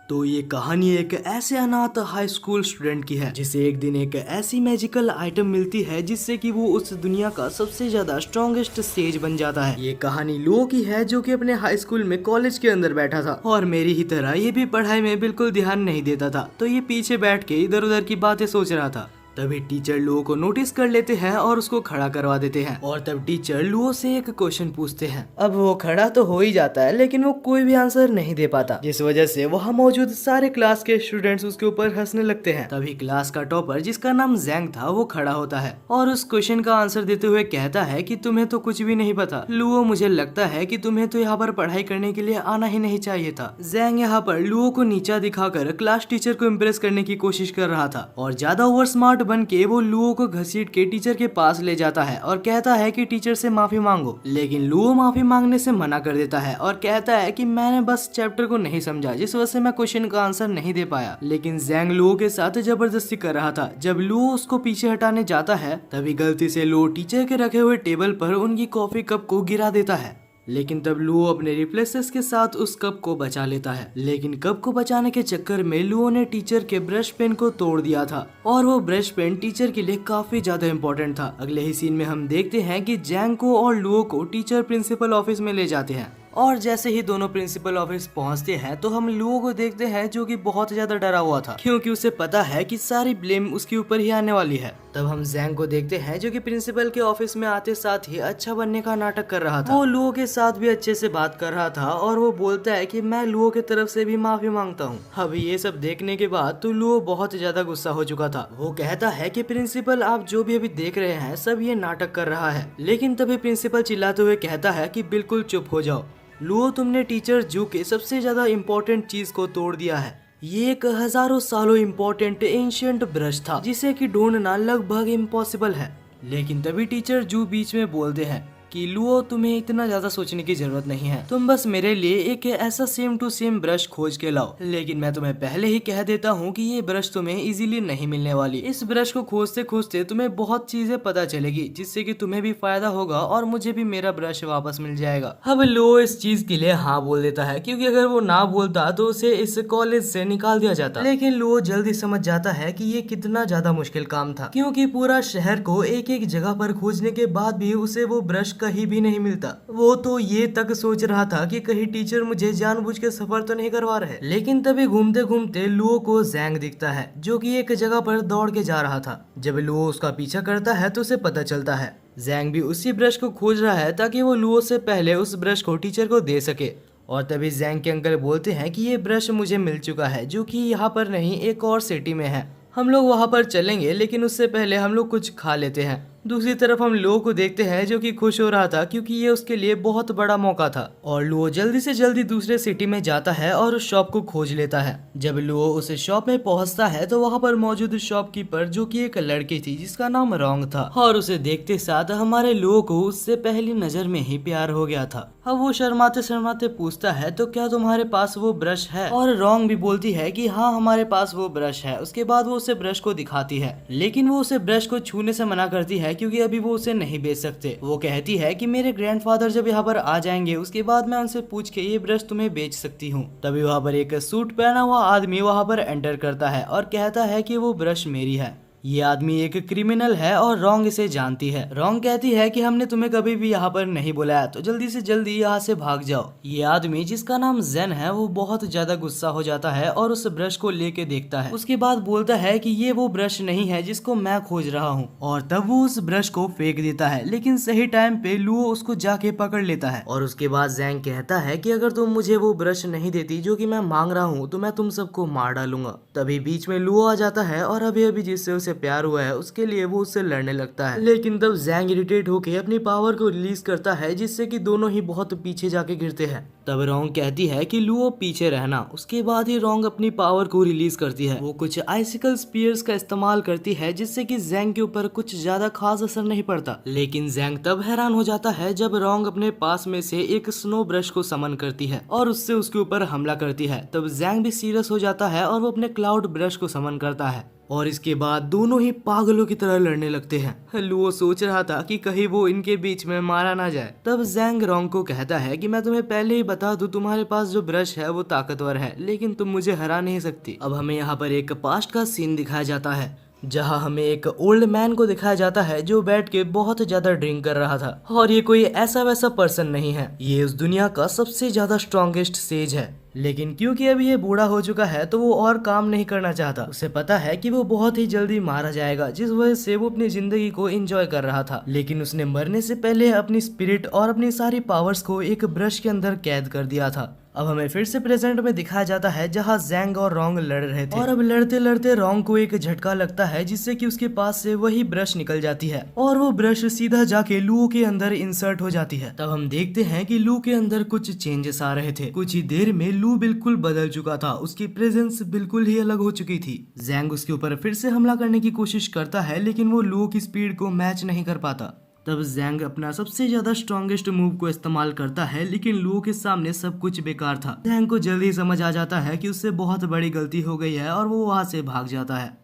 तो ये कहानी एक ऐसे अनाथ हाई स्कूल स्टूडेंट की है जिसे एक दिन एक ऐसी मैजिकल आइटम मिलती है जिससे कि वो उस दुनिया का सबसे ज्यादा स्ट्रॉन्गेस्ट सेज बन जाता है। ये कहानी लुओ की है जो कि अपने हाई स्कूल में कॉलेज के अंदर बैठा था और मेरी ही तरह ये भी पढ़ाई में बिल्कुल ध्यान नहीं देता था। तो ये पीछे बैठ के इधर उधर की बातें सोच रहा था। तभी टीचर लुओ को नोटिस कर लेते हैं और उसको खड़ा करवा देते हैं और तब टीचर लुओ से एक क्वेश्चन पूछते हैं। अब वो खड़ा तो हो ही जाता है लेकिन वो कोई भी आंसर नहीं दे पाता, जिस वजह से वहाँ मौजूद सारे क्लास के स्टूडेंट्स उसके ऊपर हंसने लगते हैं। तभी क्लास का टॉपर जिसका नाम जैंग था वो खड़ा होता है और उस क्वेश्चन का आंसर देते हुए कहता है कि तुम्हें तो कुछ भी नहीं पता लुओ, मुझे लगता है कि तुम्हें तो यहाँ पर पढ़ाई करने के लिए आना ही नहीं चाहिए था। जैंग यहाँ पर लुओ को नीचा दिखाकर क्लास टीचर को इम्प्रेस करने की कोशिश कर रहा था और ज्यादा ओवर स्मार्ट बन के वो लुओ को घसीट के टीचर के पास ले जाता है और कहता है कि टीचर से माफी मांगो। लेकिन लुओ माफी मांगने से मना कर देता है और कहता है कि मैंने बस चैप्टर को नहीं समझा, जिस वजह से मैं क्वेश्चन का आंसर नहीं दे पाया। लेकिन जैंग लुओ के साथ जबरदस्ती कर रहा था। जब लुओ उसको पीछे हटाने जाता है तभी गलती से लुओ टीचर के रखे हुए टेबल पर उनकी कॉफी कप को गिरा देता है। लेकिन तब लुओ अपने रिफ्लेक्सेस के साथ उस कप को बचा लेता है। लेकिन कप को बचाने के चक्कर में लुओ ने टीचर के ब्रश पेन को तोड़ दिया था और वो ब्रश पेन टीचर के लिए काफी ज्यादा इम्पोर्टेंट था। अगले ही सीन में हम देखते हैं कि जैंग को और लुओ को टीचर प्रिंसिपल ऑफिस में ले जाते हैं और जैसे ही दोनों प्रिंसिपल ऑफिस पहुंचते हैं तो हम लुओ को देखते हैं जो कि बहुत ज्यादा डरा हुआ था क्योंकि उसे पता है कि सारी ब्लेम उसके ऊपर ही आने वाली है। तब हम जैंग को देखते हैं जो कि प्रिंसिपल के ऑफिस में आते साथ ही अच्छा बनने का नाटक कर रहा था। वो लुओ के साथ भी अच्छे से बात कर रहा था और वो बोलता है कि मैं लुओ की तरफ से भी माफी मांगता हूँ। अब ये सब देखने के बाद तो लुओ बहुत ज्यादा गुस्सा हो चुका था। वो कहता है कि प्रिंसिपल आप जो भी अभी देख रहे हैं सब ये नाटक कर रहा है। लेकिन तभी प्रिंसिपल चिल्लाते हुए कहता है कि बिल्कुल चुप हो जाओ लुओ, तुमने टीचर जू के सबसे ज्यादा इम्पोर्टेंट चीज को तोड़ दिया है। ये एक हजारों सालों इम्पोर्टेंट एंशिएंट ब्रश था जिसे कि ढूंढना लगभग इम्पॉसिबल है। लेकिन तभी टीचर जू बीच में बोलते हैं कि लुओ तुम्हें इतना ज्यादा सोचने की जरूरत नहीं है, तुम बस मेरे लिए एक ऐसा सेम टू सेम ब्रश खोज के लाओ। लेकिन मैं तुम्हें पहले ही कह देता हूँ कि ये ब्रश तुम्हें इजीली नहीं मिलने वाली। इस ब्रश को खोजते खोजते तुम्हें बहुत चीजें पता चलेगी जिससे कि तुम्हें भी फायदा होगा और मुझे भी मेरा ब्रश वापस मिल जाएगा। अब लुओ इस चीज के लिए हाँ बोल देता है क्योंकि अगर वो ना बोलता तो उसे इस कॉलेज से निकाल दिया जाता। लेकिन लुओ जल्दी समझ जाता है कि ये कितना ज्यादा मुश्किल काम था क्योंकि पूरा शहर को एक एक जगह पर खोजने के बाद भी उसे वो ब्रश कहीं भी नहीं मिलता। वो तो ये तक सोच रहा था कि कहीं टीचर मुझे जानबूझ के सफर तो नहीं करवा रहे। लेकिन तभी घूमते घूमते लुओ को जैंग दिखता है जो कि एक जगह पर दौड़ के जा रहा था। जब लुओ उसका पीछा करता है तो उसे पता चलता है जैंग भी उसी ब्रश को खोज रहा है ताकि वो लुओ से पहले उस ब्रश को टीचर को दे सके। और तभी जैंग के अंकल बोलते हैं कि ये ब्रश मुझे मिल चुका है जो कि यहाँ पर नहीं एक और सिटी में है, हम लोग वहाँ पर चलेंगे लेकिन उससे पहले हम लोग कुछ खा लेते हैं। दूसरी तरफ हम लुओ को देखते हैं जो कि खुश हो रहा था क्योंकि ये उसके लिए बहुत बड़ा मौका था और लुओ जल्दी से जल्दी दूसरे सिटी में जाता है और उस शॉप को खोज लेता है। जब लुओ उस शॉप में पहुंचता है तो वहाँ पर मौजूद शॉपकीपर जो कि एक लड़की थी जिसका नाम रोंग था और उसे देखते साथ हमारे लुओ को उससे पहली नजर में ही प्यार हो गया था। अब वो शर्माते शर्माते पूछता है तो क्या तुम्हारे पास वो ब्रश है, और रोंग भी बोलती है कि हाँ हमारे पास वो ब्रश है। उसके बाद वो उसे ब्रश को दिखाती है लेकिन वो उसे ब्रश को छूने से मना करती है क्योंकि अभी वो उसे नहीं बेच सकते। वो कहती है कि मेरे ग्रैंडफादर जब यहाँ पर आ जाएंगे उसके बाद मैं उनसे पूछ के ये ब्रश तुम्हें बेच सकती हूँ। तभी वहाँ पर एक सूट पहना हुआ आदमी वहाँ पर एंटर करता है और कहता है कि वो ब्रश मेरी है। ये आदमी एक क्रिमिनल है और रोंग इसे जानती है। रोंग कहती है कि हमने तुम्हें कभी भी यहाँ पर नहीं बुलाया तो जल्दी से जल्दी यहाँ से भाग जाओ। ये आदमी जिसका नाम जेन है वो बहुत ज्यादा गुस्सा हो जाता है और उस ब्रश को लेके देखता है। उसके बाद बोलता है कि ये वो ब्रश नहीं है जिसको मैं खोज रहा हूँ और तब वो उस ब्रश को फेंक देता है। लेकिन सही टाइम पे लुओ उसको जाके पकड़ लेता है और उसके बाद जैंग कहता है कि अगर तुम मुझे वो ब्रश नहीं देती जो कि मैं मांग रहा हूँ तो मैं तुम सबको मार डालूंगा। तभी बीच में लुओ आ जाता है और अभी अभी जिससे उसे प्यार हुआ है उसके लिए वो उससे लड़ने लगता है। लेकिन तब जैंग इरिटेट होकर अपनी पावर को रिलीज करता है जिससे कि दोनों ही बहुत पीछे जाके गिरते हैं। तब रोंग कहती है कि लुओ पीछे रहना। उसके बाद ही रोंग अपनी पावर को रिलीज करती है। वो कुछ आइसिकल स्पीयर्स का इस्तेमाल करती है जिससे कि जैंग के ऊपर कुछ ज्यादा खास असर नहीं पड़ता। लेकिन जैंग तब हैरान हो जाता है जब रोंग अपने पास में से एक स्नो ब्रश को समन करती है और उससे उसके ऊपर हमला करती है। तब जैंग भी सीरियस हो जाता है और वो अपने क्लाउड ब्रश को समन करता है। और इसके बाद दोनों ही पागलों की तरह लड़ने लगते हैं। लुओ सोच रहा था कि कहीं वो इनके बीच में मारा ना जाए। तब जैंग रोंग को कहता है कि मैं तुम्हें पहले ही बता दूं, तुम्हारे पास जो ब्रश है वो ताकतवर है, लेकिन तुम मुझे हरा नहीं सकती। अब हमें यहाँ पर एक पास्ट का सीन दिखाया जाता है जहाँ हमें एक ओल्ड मैन को दिखाया जाता है जो बैठ के बहुत ज्यादा ड्रिंक कर रहा था। और ये कोई ऐसा वैसा पर्सन नहीं है, ये उस दुनिया का सबसे ज्यादा स्ट्रॉन्गेस्ट सेज है। लेकिन क्योंकि अभी ये बूढ़ा हो चुका है तो वो और काम नहीं करना चाहता। उसे पता है कि वो बहुत ही जल्दी मारा जाएगा, जिस वजह से वो अपनी जिंदगी को एंजॉय कर रहा था। लेकिन उसने मरने से पहले अपनी स्पिरिट और अपनी सारी पावर्स को एक ब्रश के अंदर कैद कर दिया था। अब हमें फिर से प्रेजेंट में दिखाया जाता है जहाँ जैंग और रोंग लड़ रहे थे। और अब लड़ते लड़ते रोंग को एक झटका लगता है जिससे कि उसके पास से वही ब्रश निकल जाती है और वो ब्रश सीधा जाके लू के अंदर इंसर्ट हो जाती है। तब हम देखते हैं कि लू के अंदर कुछ चेंजेस आ रहे थे। कुछ ही देर में लू बिल्कुल बदल चुका था, उसकी प्रेजेंस बिल्कुल ही अलग हो चुकी थी। जैंग उसके ऊपर फिर से हमला करने की कोशिश करता है लेकिन वो लू की स्पीड को मैच नहीं कर पाता। तब जैंग अपना सबसे ज्यादा स्ट्रॉन्गेस्ट मूव को इस्तेमाल करता है लेकिन लू के सामने सब कुछ बेकार था। जैंग को जल्दी समझ आ जाता है कि उससे बहुत बड़ी गलती हो गई है और वो वहां से भाग जाता है।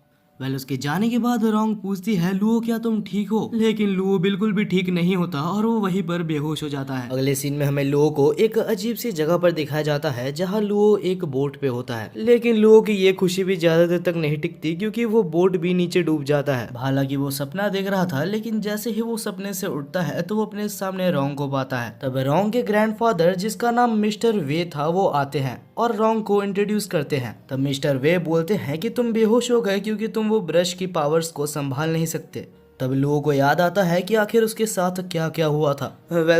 उसके जाने के बाद रोंग पूछती है, लुओ क्या तुम ठीक हो? लेकिन लुओ बिल्कुल भी ठीक नहीं होता और वो वहीं पर बेहोश हो जाता है। अगले सीन में हमें लुओ को एक अजीब सी जगह पर दिखाया जाता है जहाँ लुओ एक बोट पे होता है। लेकिन लुओ की ये खुशी भी ज्यादा देर तक नहीं टिकती क्योंकि वो बोट भी नीचे डूब जाता है। हालांकि वो सपना देख रहा था लेकिन जैसे ही वो सपने से उठता है तो वो अपने सामने रोंग को पाता है। तब रोंग के ग्रैंडफादर जिसका नाम मिस्टर वे था वो आते हैं और रोंग को इंट्रोड्यूस करते हैं। तब मिस्टर वे बोलते हैं कि तुम बेहोश हो गए क्योंकि तुम वो ब्रश की पावर्स को संभाल नहीं सकते। तब लुओ को याद आता है कि आखिर उसके साथ क्या क्या हुआ था।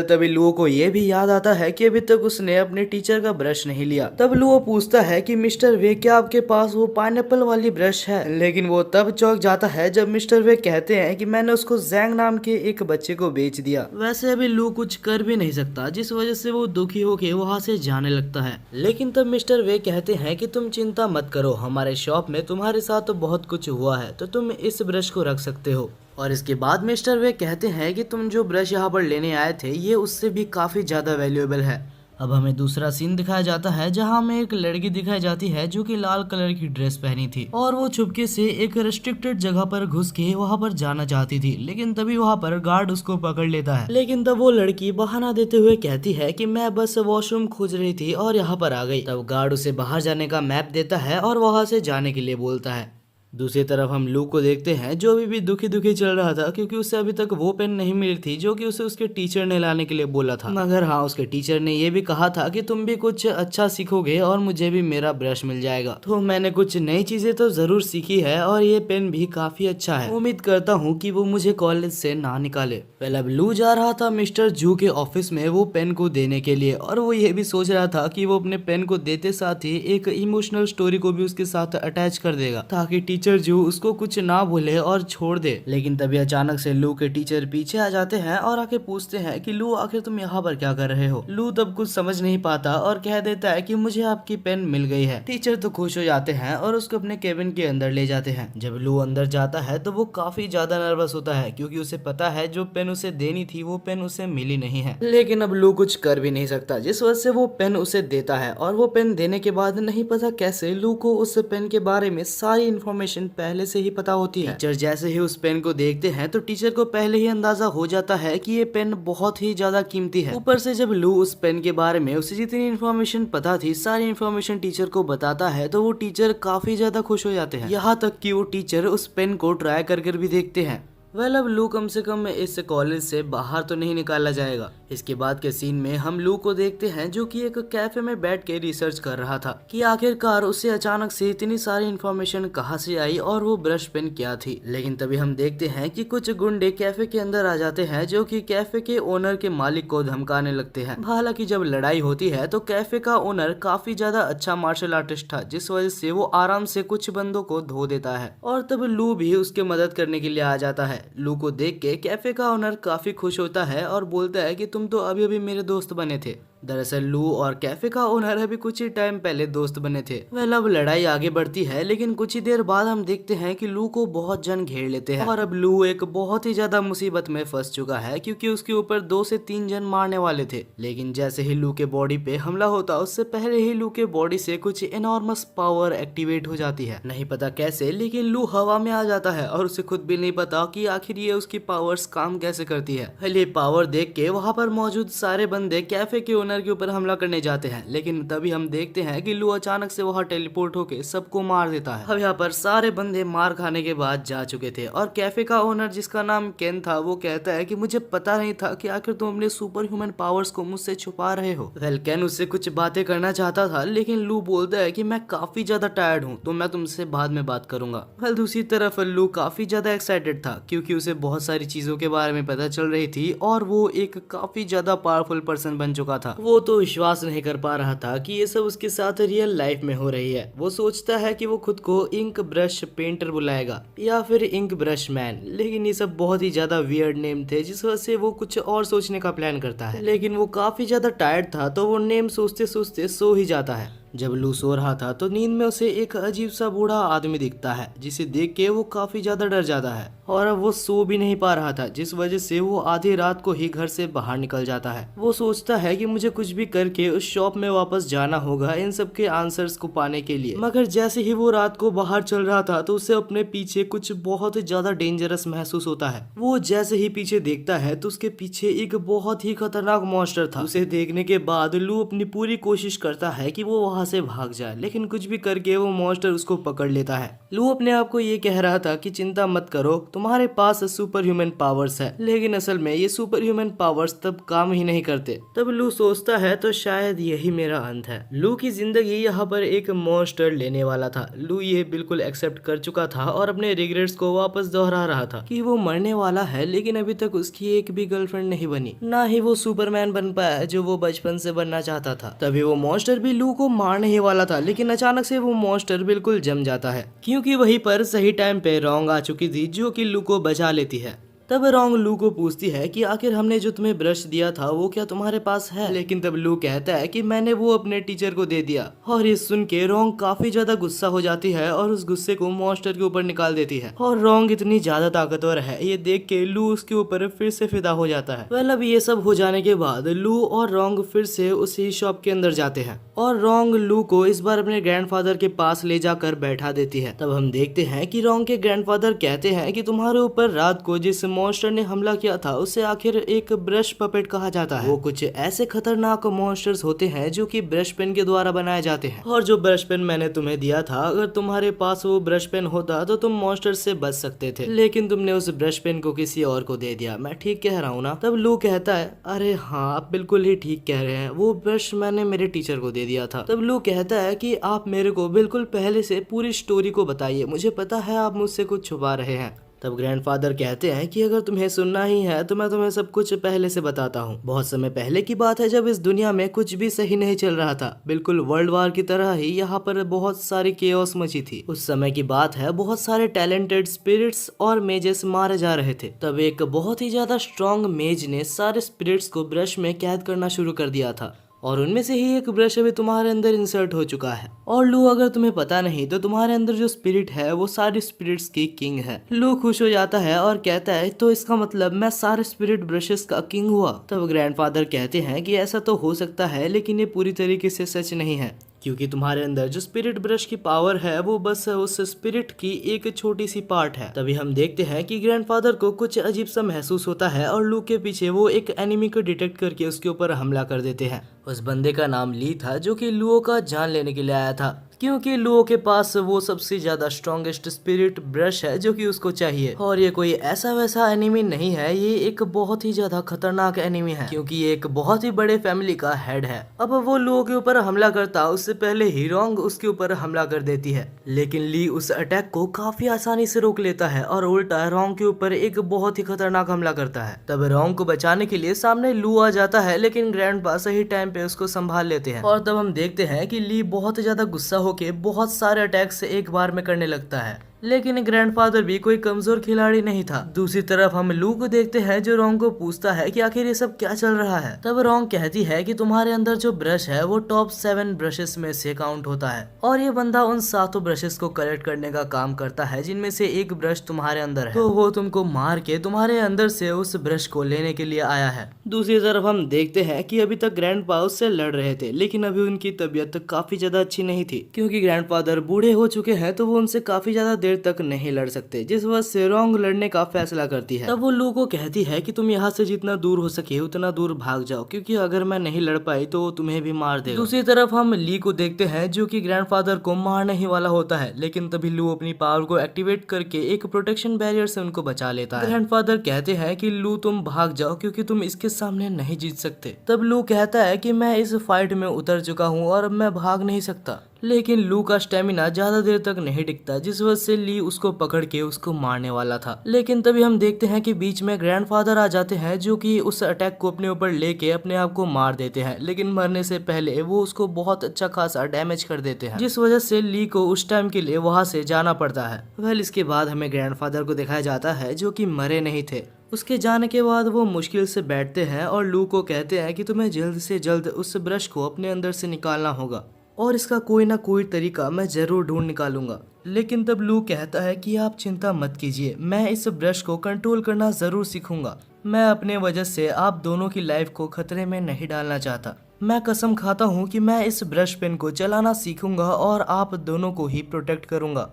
तभी लुओ को ये भी याद आता है कि अभी तक उसने अपने टीचर का ब्रश नहीं लिया। तब लुओ पूछता है कि मिस्टर वे क्या आपके पास वो पाइनएप्पल वाली ब्रश है? लेकिन वो तब चौंक जाता है जब मिस्टर वे कहते हैं कि मैंने उसको जैंग नाम के एक बच्चे को बेच दिया। वैसे अभी लुओ कुछ कर भी नहीं सकता जिस वजह से वो दुखी होके वहाँ से जाने लगता है। लेकिन तब मिस्टर वे कहते हैं कि तुम चिंता मत करो, हमारे शॉप में तुम्हारे साथ तो बहुत कुछ हुआ है तो तुम इस ब्रश को रख सकते हो। और इसके बाद मिस्टर वे कहते हैं कि तुम जो ब्रश यहाँ पर लेने आए थे ये उससे भी काफी ज्यादा वैल्यूएबल है। अब हमें दूसरा सीन दिखाया जाता है जहाँ हमें एक लड़की दिखाई जाती है जो कि लाल कलर की ड्रेस पहनी थी और वो छुपके से एक रेस्ट्रिक्टेड जगह पर घुस के वहाँ पर जाना चाहती थी। लेकिन तभी वहाँ पर गार्ड उसको पकड़ लेता है। लेकिन तब वो लड़की बहाना देते हुए कहती है कि मैं बस वॉशरूम खोज रही थी और यहाँ पर आ गई। तब गार्ड उसे बाहर जाने का मैप देता है और वहाँ से जाने के लिए बोलता है। दूसरी तरफ हम लू को देखते हैं जो अभी भी दुखी दुखी चल रहा था क्योंकि उसे अभी तक वो पेन नहीं मिली थी जो कि उसे उसके टीचर ने लाने के लिए बोला था। मगर हाँ, उसके टीचर ने ये भी कहा था कि तुम भी कुछ अच्छा सीखोगे और मुझे भी मेरा ब्रश मिल जाएगा। तो मैंने कुछ नई चीजें तो जरूर सीखी है और ये पेन भी काफी अच्छा है। उम्मीद करता हूँ कि वो मुझे कॉलेज से ना निकाले। पहले अब लू जा रहा था मिस्टर जू के ऑफिस में वो पेन को देने के लिए और वो ये भी सोच रहा था कि वो अपने पेन को देते साथ ही एक इमोशनल स्टोरी को भी उसके साथ अटैच कर देगा ताकि टीचर जो उसको कुछ ना बोले और छोड़ दे। लेकिन तभी अचानक से लू के टीचर पीछे आ जाते हैं और आके पूछते हैं कि लू आखिर तुम यहाँ पर क्या कर रहे हो? लू तब कुछ समझ नहीं पाता और कह देता है कि मुझे आपकी पेन मिल गई है। टीचर तो खुश हो जाते हैं और उसको अपने केबिन के अंदर ले जाते हैं। जब लू अंदर जाता है तो वो काफी ज्यादा नर्वस होता है क्योंकि उसे पता है जो पेन उसे देनी थी वो पेन उसे मिली नहीं है। लेकिन अब लू कुछ कर भी नहीं सकता जिस वजह से वो पेन उसे देता है और वो पेन देने के बाद नहीं पता कैसे लू को उस पेन के बारे में सारी इन्फॉर्मेशन पहले से ही पता होती है। टीचर जैसे ही उस पेन को देखते हैं तो टीचर को पहले ही अंदाजा हो जाता है कि ये पेन बहुत ही ज्यादा कीमती है। ऊपर से जब लू उस पेन के बारे में उसे जितनी इन्फॉर्मेशन पता थी सारी इन्फॉर्मेशन टीचर को बताता है तो वो टीचर काफी ज्यादा खुश हो जाते हैं। यहाँ तक कि वो टीचर उस पेन को ट्राई कर भी देखते हैं। अब लू कम से कम इस कॉलेज से बाहर तो नहीं निकाला जाएगा। इसके बाद के सीन में हम लू को देखते हैं जो कि एक कैफे में बैठ के रिसर्च कर रहा था कि आखिरकार उसे अचानक से इतनी सारी इन्फॉर्मेशन कहाँ से आई और वो ब्रश पेन क्या थी। लेकिन तभी हम देखते हैं कि कुछ गुंडे कैफे के अंदर आ जाते हैं जो कि कैफे के ओनर के मालिक को धमकाने लगते हैं। हालांकि जब लड़ाई होती है तो कैफे का ओनर काफी ज्यादा अच्छा मार्शल आर्टिस्ट था जिस वजह से वो आराम से कुछ बंदों को धो देता है और तब लू भी उसके मदद करने के लिए आ जाता है। लू को देख के कैफे का ओनर काफी खुश होता है और बोलता है कि तुम तो अभी अभी मेरे दोस्त बने थे दरअसल लू और कैफे का ओनर अभी कुछ ही टाइम पहले दोस्त बने थे। वह अब लड़ाई आगे बढ़ती है, लेकिन कुछ ही देर बाद हम देखते हैं कि लू को बहुत जन घेर लेते हैं और अब लू एक बहुत ही ज्यादा मुसीबत में फंस चुका है, क्योंकि उसके ऊपर 2 से 3 जन मारने वाले थे। लेकिन जैसे ही लू के बॉडी पे हमला होता उससे पहले ही लू के बॉडी से कुछ एनॉर्मस पावर एक्टिवेट हो जाती है। नहीं पता कैसे, लेकिन लू हवा में आ जाता है और उसे खुद भी नहीं पता कि आखिर ये उसकी पावर्स काम कैसे करती है। ये पावर देख के वहाँ पर मौजूद सारे बंदे कैफे के ओनर के ऊपर हमला करने जाते हैं, लेकिन तभी हम देखते हैं कि लू अचानक से वहाँ टेलीपोर्ट होके सबको मार देता है। अब यहाँ पर सारे बंदे मार खाने के बाद जा चुके थे और कैफे का ओनर जिसका नाम केन था वो कहता है कि मुझे पता नहीं था कि आखिर तुम अपने सुपर ह्यूमन पावर्स को मुझसे छुपा रहे हो। वेल केन उससे कुछ बातें करना चाहता था, लेकिन लू बोलता है कि मैं काफी ज्यादा टायर्ड हूँ तो मैं तुमसे बाद में बात करूंगा। वेल दूसरी तरफ लू काफी ज्यादा एक्साइटेड था, क्योंकि उसे बहुत सारी चीजों के बारे में पता चल रही थी और वो एक काफी ज्यादा पावरफुल पर्सन बन चुका था। वो तो विश्वास नहीं कर पा रहा था कि ये सब उसके साथ रियल लाइफ में हो रही है। वो सोचता है कि वो खुद को इंक ब्रश पेंटर बुलाएगा या फिर इंक ब्रश मैन, लेकिन ये सब बहुत ही ज्यादा वियर्ड नेम थे, जिस वजह से वो कुछ और सोचने का प्लान करता है। लेकिन वो काफी ज्यादा टायर्ड था तो वो नेम सोचते सोचते सो ही जाता है। जब लू सो रहा था तो नींद में उसे एक अजीब सा बूढ़ा आदमी दिखता है, जिसे देख के वो काफी ज्यादा डर जाता है और अब वो सो भी नहीं पा रहा था, जिस वजह से वो आधी रात को ही घर से बाहर निकल जाता है। वो सोचता है कि मुझे कुछ भी करके उस शॉप में वापस जाना होगा इन सब के आंसर्स को पाने के लिए। मगर जैसे ही वो रात को बाहर चल रहा था तो उसे अपने पीछे कुछ बहुत ज्यादा डेंजरस महसूस होता है। वो जैसे ही पीछे देखता है तो उसके पीछे एक बहुत ही खतरनाक मॉन्स्टर था। उसे देखने के बाद लू अपनी पूरी कोशिश करता है कि वो वहाँ से भाग जाए, लेकिन कुछ भी करके वो मॉन्स्टर उसको पकड़ लेता है। लू अपने आप को ये कह रहा था कि चिंता मत करो, तुम्हारे पास सुपर ह्यूमन पावर्स है, लेकिन असल में ये सुपर ह्यूमन पावर्स तब काम ही नहीं करते। तब लू सोचता है तो शायद यही मेरा अंत है। लू की जिंदगी यहाँ पर एक मॉन्स्टर लेने वाला था। लू ये बिल्कुल एक्सेप्ट कर चुका था और अपने रिग्रेट्स को वापस दोहरा रहा था कि वो मरने वाला है, लेकिन अभी तक उसकी एक भी गर्लफ्रेंड नहीं बनी, ना ही वो सुपरमैन बन पाया जो वो बचपन से बनना चाहता था। तभी वो मॉन्स्टर भी लू को मारने ही वाला था, लेकिन अचानक से वो मॉन्स्टर बिल्कुल जम जाता है, क्योंकि वहीं पर सही टाइम पे रोंग आ चुकी थी जो कि लू को बचा लेती है। तब रोंग लू को पूछती है कि आखिर हमने जो तुम्हें ब्रश दिया था वो क्या तुम्हारे पास है, लेकिन तब लू कहता है कि मैंने वो अपने टीचर को दे दिया। और ये सुन के रोंग काफी ज्यादा गुस्सा हो जाती है और उस गुस्से को मॉन्स्टर के ऊपर निकाल देती है। और रोंग इतनी ज्यादा ताकतवर है ये देख के लू उसके ऊपर फिर से फिदा हो जाता है। वेल अब ये सब हो जाने के बाद लू और रोंग फिर से उसी शॉप के अंदर जाते हैं और रोंग लू को इस बार अपने ग्रैंडफादर के पास ले जाकर बैठा देती है। तब हम देखते हैं कि रोंग के ग्रैंडफादर कहते हैं कि तुम्हारे ऊपर रात को जिस मॉन्स्टर ने हमला किया था उसे आखिर एक ब्रश पपेट कहा जाता है। वो कुछ ऐसे खतरनाक मॉन्स्टर्स होते हैं जो कि ब्रश पेन के द्वारा बनाए जाते हैं, और जो ब्रश पेन मैंने तुम्हें दिया था, अगर तुम्हारे पास वो ब्रश पेन होता तो तुम मॉन्स्टर से बच सकते थे, लेकिन तुमने उस ब्रश पेन को किसी और को दे दिया। मैं ठीक कह रहा हूँ ना? तब लू कहता है अरे हाँ आप बिल्कुल ही ठीक कह रहे हैं, वो ब्रश मैंने मेरे टीचर को दे दिया था। तब लू कहता है कि आप मेरे को बिल्कुल पहले से पूरी स्टोरी को बताइए, मुझे पता है आप मुझसे कुछ छुपा रहे हैं। तब ग्रैंडफादर कहते हैं कि अगर तुम्हें सुनना ही है तो मैं तुम्हें सब कुछ पहले से बताता हूँ। बहुत समय पहले की बात है जब इस दुनिया में कुछ भी सही नहीं चल रहा था, बिल्कुल वर्ल्ड वार की तरह ही यहाँ पर बहुत सारी केओस मची थी। उस समय की बात है, बहुत सारे टैलेंटेड स्पिरिट्स और मेजेस मारे जा रहे थे। तब एक बहुत ही ज्यादा स्ट्रॉन्ग मेज ने सारे स्पिरिट्स को ब्रश में कैद करना शुरू कर दिया था, और उनमें से ही एक ब्रश अभी तुम्हारे अंदर इंसर्ट हो चुका है। और लू अगर तुम्हें पता नहीं तो तुम्हारे अंदर जो स्पिरिट है वो सारे स्पिरिट्स की किंग है। लू खुश हो जाता है और कहता है तो इसका मतलब मैं सारे स्पिरिट ब्रशेस का किंग हुआ। तब ग्रैंडफादर कहते हैं कि ऐसा तो हो सकता है, लेकिन ये पूरी तरीके से सच नहीं है, क्योंकि तुम्हारे अंदर जो स्पिरिट ब्रश की पावर है वो बस उस स्पिरिट की एक छोटी सी पार्ट है। तभी हम देखते हैं कि ग्रैंडफादर को कुछ अजीब सा महसूस होता है और लू के पीछे वो एक एनिमी को डिटेक्ट करके उसके ऊपर हमला कर देते हैं। उस बंदे का नाम ली था जो कि लुओ का जान लेने के लिए आया था, क्योंकि लुओ के पास वो सबसे ज्यादा स्ट्रॉन्गेस्ट स्पिरिट ब्रश है जो कि उसको चाहिए। और ये कोई ऐसा वैसा एनिमी नहीं है, ये एक बहुत ही ज्यादा खतरनाक एनिमी है, क्योंकि ये एक बहुत ही बड़े फैमिली का हेड है। अब वो लुओ के ऊपर हमला करता उससे पहले ही रोंग उसके ऊपर हमला कर देती है, लेकिन ली उस अटैक को काफी आसानी से रोक लेता है और उल्टा रोंग के ऊपर एक बहुत ही खतरनाक हमला करता है। तब रोंग को बचाने के लिए सामने लू आ जाता है, लेकिन ग्रैंडपा सही टाइम पे उसको संभाल लेते हैं। और तब हम देखते हैं कि ली बहुत ज्यादा गुस्सा होके बहुत सारे अटैक्स एक बार में करने लगता है। लेकिन ग्रैंडफादर भी कोई कमजोर खिलाड़ी नहीं था। दूसरी तरफ हम लू को देखते हैं जो रोंग को पूछता है कि आखिर ये सब क्या चल रहा है। तब रोंग कहती है कि तुम्हारे अंदर जो ब्रश है वो टॉप 7 ब्रशेस में से काउंट होता है और ये बंदा उन 7 ब्रशेस को कलेक्ट करने का काम करता है जिनमें से एक ब्रश तुम्हारे अंदर है, तो वो तुमको मार के तुम्हारे अंदर से उस ब्रश को लेने के लिए आया है। दूसरी तरफ हम देखते हैं कि अभी तक ग्रैंडपा उससे लड़ रहे थे, लेकिन अभी उनकी तबीयत काफी ज्यादा अच्छी नहीं थी क्योंकि ग्रैंडफादर बूढ़े हो चुके हैं, तो वो उनसे काफी ज्यादा देर तक नहीं लड़ सकते, जिस वजह से रोंग लड़ने का फैसला करती है। तब वो लू को कहती है कि तुम यहाँ से जितना दूर हो सके उतना दूर भाग जाओ, क्योंकि अगर मैं नहीं लड़ पाई तो वो तुम्हें भी मार देगा। दूसरी तरफ हम ली को देखते हैं जो कि ग्रैंडफादर को मारने ही वाला होता है, लेकिन तभी लू अपनी पावर को एक्टिवेट करके एक प्रोटेक्शन बैरियर से उनको बचा लेता है। ग्रैंडफादर कहते हैं कि लू तुम भाग जाओ क्योंकि तुम इसके सामने नहीं जीत सकते। तब लू कहता है कि मैं इस फाइट में उतर चुका हूँ और अब मैं भाग नहीं सकता, लेकिन लू का स्टेमिना ज्यादा देर तक नहीं टिकता, जिस वजह से ली उसको पकड़ के उसको मारने वाला था। लेकिन तभी हम देखते हैं कि बीच में ग्रैंडफादर आ जाते हैं जो कि उस अटैक को अपने ऊपर लेके अपने आप को मार देते हैं, लेकिन मरने से पहले वो उसको बहुत अच्छा खासा डैमेज कर देते हैं, जिस वजह से ली को उस टाइम के लिए वहां से जाना पड़ता है। वेल इसके बाद हमें ग्रैंडफादर को दिखाया जाता है जो कि मरे नहीं थे। उसके जाने के बाद वो मुश्किल से बैठते हैं और लू को कहते हैं कि तुम्हें जल्द से जल्द उस ब्रश को अपने अंदर से निकालना होगा और इसका कोई ना कोई तरीका मैं जरूर ढूंढ निकालूंगा। लेकिन तब लू कहता है कि आप चिंता मत कीजिए, मैं इस ब्रश को कंट्रोल करना जरूर सीखूंगा। मैं अपने वजह से आप दोनों की लाइफ को खतरे में नहीं डालना चाहता। मैं कसम खाता हूँ कि मैं इस ब्रश पेन को चलाना सीखूंगा और आप दोनों को ही प्रोटेक्ट करूंगा।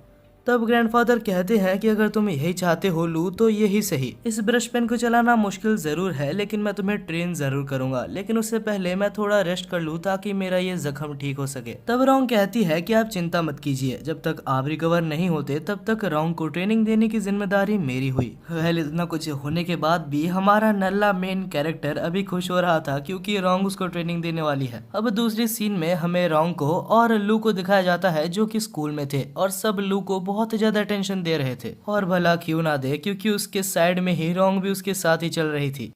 तब ग्रैंडफादर कहते हैं कि अगर तुम यही चाहते हो लू तो यही सही। इस ब्रश पेन को चलाना मुश्किल जरूर है, लेकिन मैं तुम्हें ट्रेन जरूर करूंगा, लेकिन उससे पहले मैं थोड़ा रेस्ट कर लूं ताकि मेरा ये जख्म ठीक हो सके। तब रोंग कहती है कि आप चिंता मत कीजिए, जब तक आप रिकवर नहीं होते तब तक रोंग को ट्रेनिंग देने की जिम्मेदारी मेरी हुई। वेल इतना कुछ होने के बाद भी हमारा नल्ला मेन कैरेक्टर अभी खुश हो रहा था क्योंकि रोंग उसको ट्रेनिंग देने वाली है। अब दूसरी सीन में हमें रोंग को और लू को दिखाया जाता है जो कि स्कूल में थे और सब लू को बहुत ज्यादा टेंशन दे रहे थे, और भला क्यों ना दे क्योंकि उसके साइड में ही रोंग भी उसके साथ ही चल रही थी।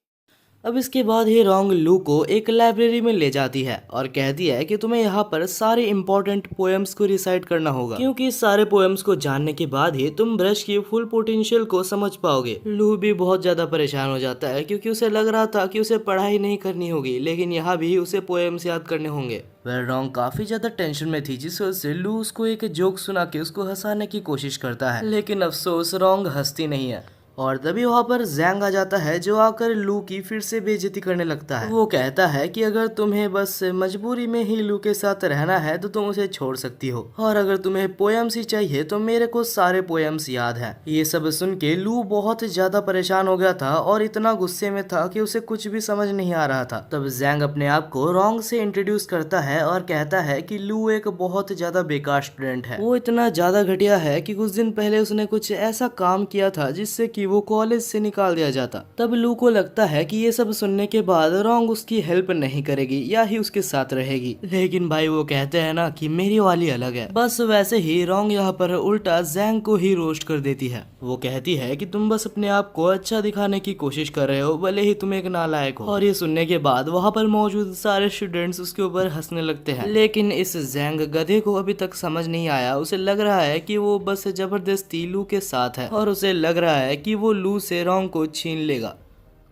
अब इसके बाद ही रोंग लू को एक लाइब्रेरी में ले जाती है और कहती है कि तुम्हें यहाँ पर सारे इम्पोर्टेंट पोएम्स को रिसाइट करना होगा, क्योंकि सारे पोएम्स को जानने के बाद ही तुम ब्रश की फुल पोटेंशियल को समझ पाओगे। लू भी बहुत ज्यादा परेशान हो जाता है क्योंकि उसे लग रहा था कि उसे पढ़ाई नहीं करनी होगी, लेकिन यहाँ भी उसे पोएम्स याद करने होंगे। वह रोंग काफी ज्यादा टेंशन में थी, जिस वजह से लू उसको एक जोक सुना के उसको हंसाने की कोशिश करता है, लेकिन अफसोस रोंग हंसती नहीं है। और तभी वहाँ पर जैंग आ जाता है जो आकर लू की फिर से बेइज्जती करने लगता है। वो कहता है कि अगर तुम्हें बस मजबूरी में ही लू के साथ रहना है तो तुम उसे छोड़ सकती हो, और अगर तुम्हें पोएम्स ही चाहिए तो मेरे को सारे पोएम्स याद है। ये सब सुन के लू बहुत ज्यादा परेशान हो गया था और इतना गुस्से में था कि उसे कुछ भी समझ नहीं आ रहा था। तब जैंग अपने आप को रोंग से इंट्रोड्यूस करता है और कहता है कि लू एक बहुत ज्यादा बेकार स्टूडेंट है। वो इतना ज्यादा घटिया है कि कुछ दिन पहले उसने कुछ ऐसा काम किया था जिससे कि वो कॉलेज से निकाल दिया जाता। तब लू को लगता है कि ये सब सुनने के बाद रोंग उसकी हेल्प नहीं करेगी या ही उसके साथ रहेगी, लेकिन भाई वो कहते हैं ना कि मेरी वाली अलग है। बस वैसे ही रोंग यहाँ पर उल्टा जैंग को ही रोस्ट कर देती है। वो कहती है कि तुम बस अपने आप को अच्छा दिखाने की कोशिश कर रहे हो, भले ही तुम एक नालायक हो। और ये सुनने के बाद वहाँ पर मौजूद सारे स्टूडेंट्स उसके ऊपर हंसने लगते हैं, लेकिन इस जैंग गधे को अभी तक समझ नहीं आया। उसे लग रहा है कि वो बस जबरदस्ती लू के साथ है और उसे लग रहा है कि वो लू से रोंग को छीन लेगा।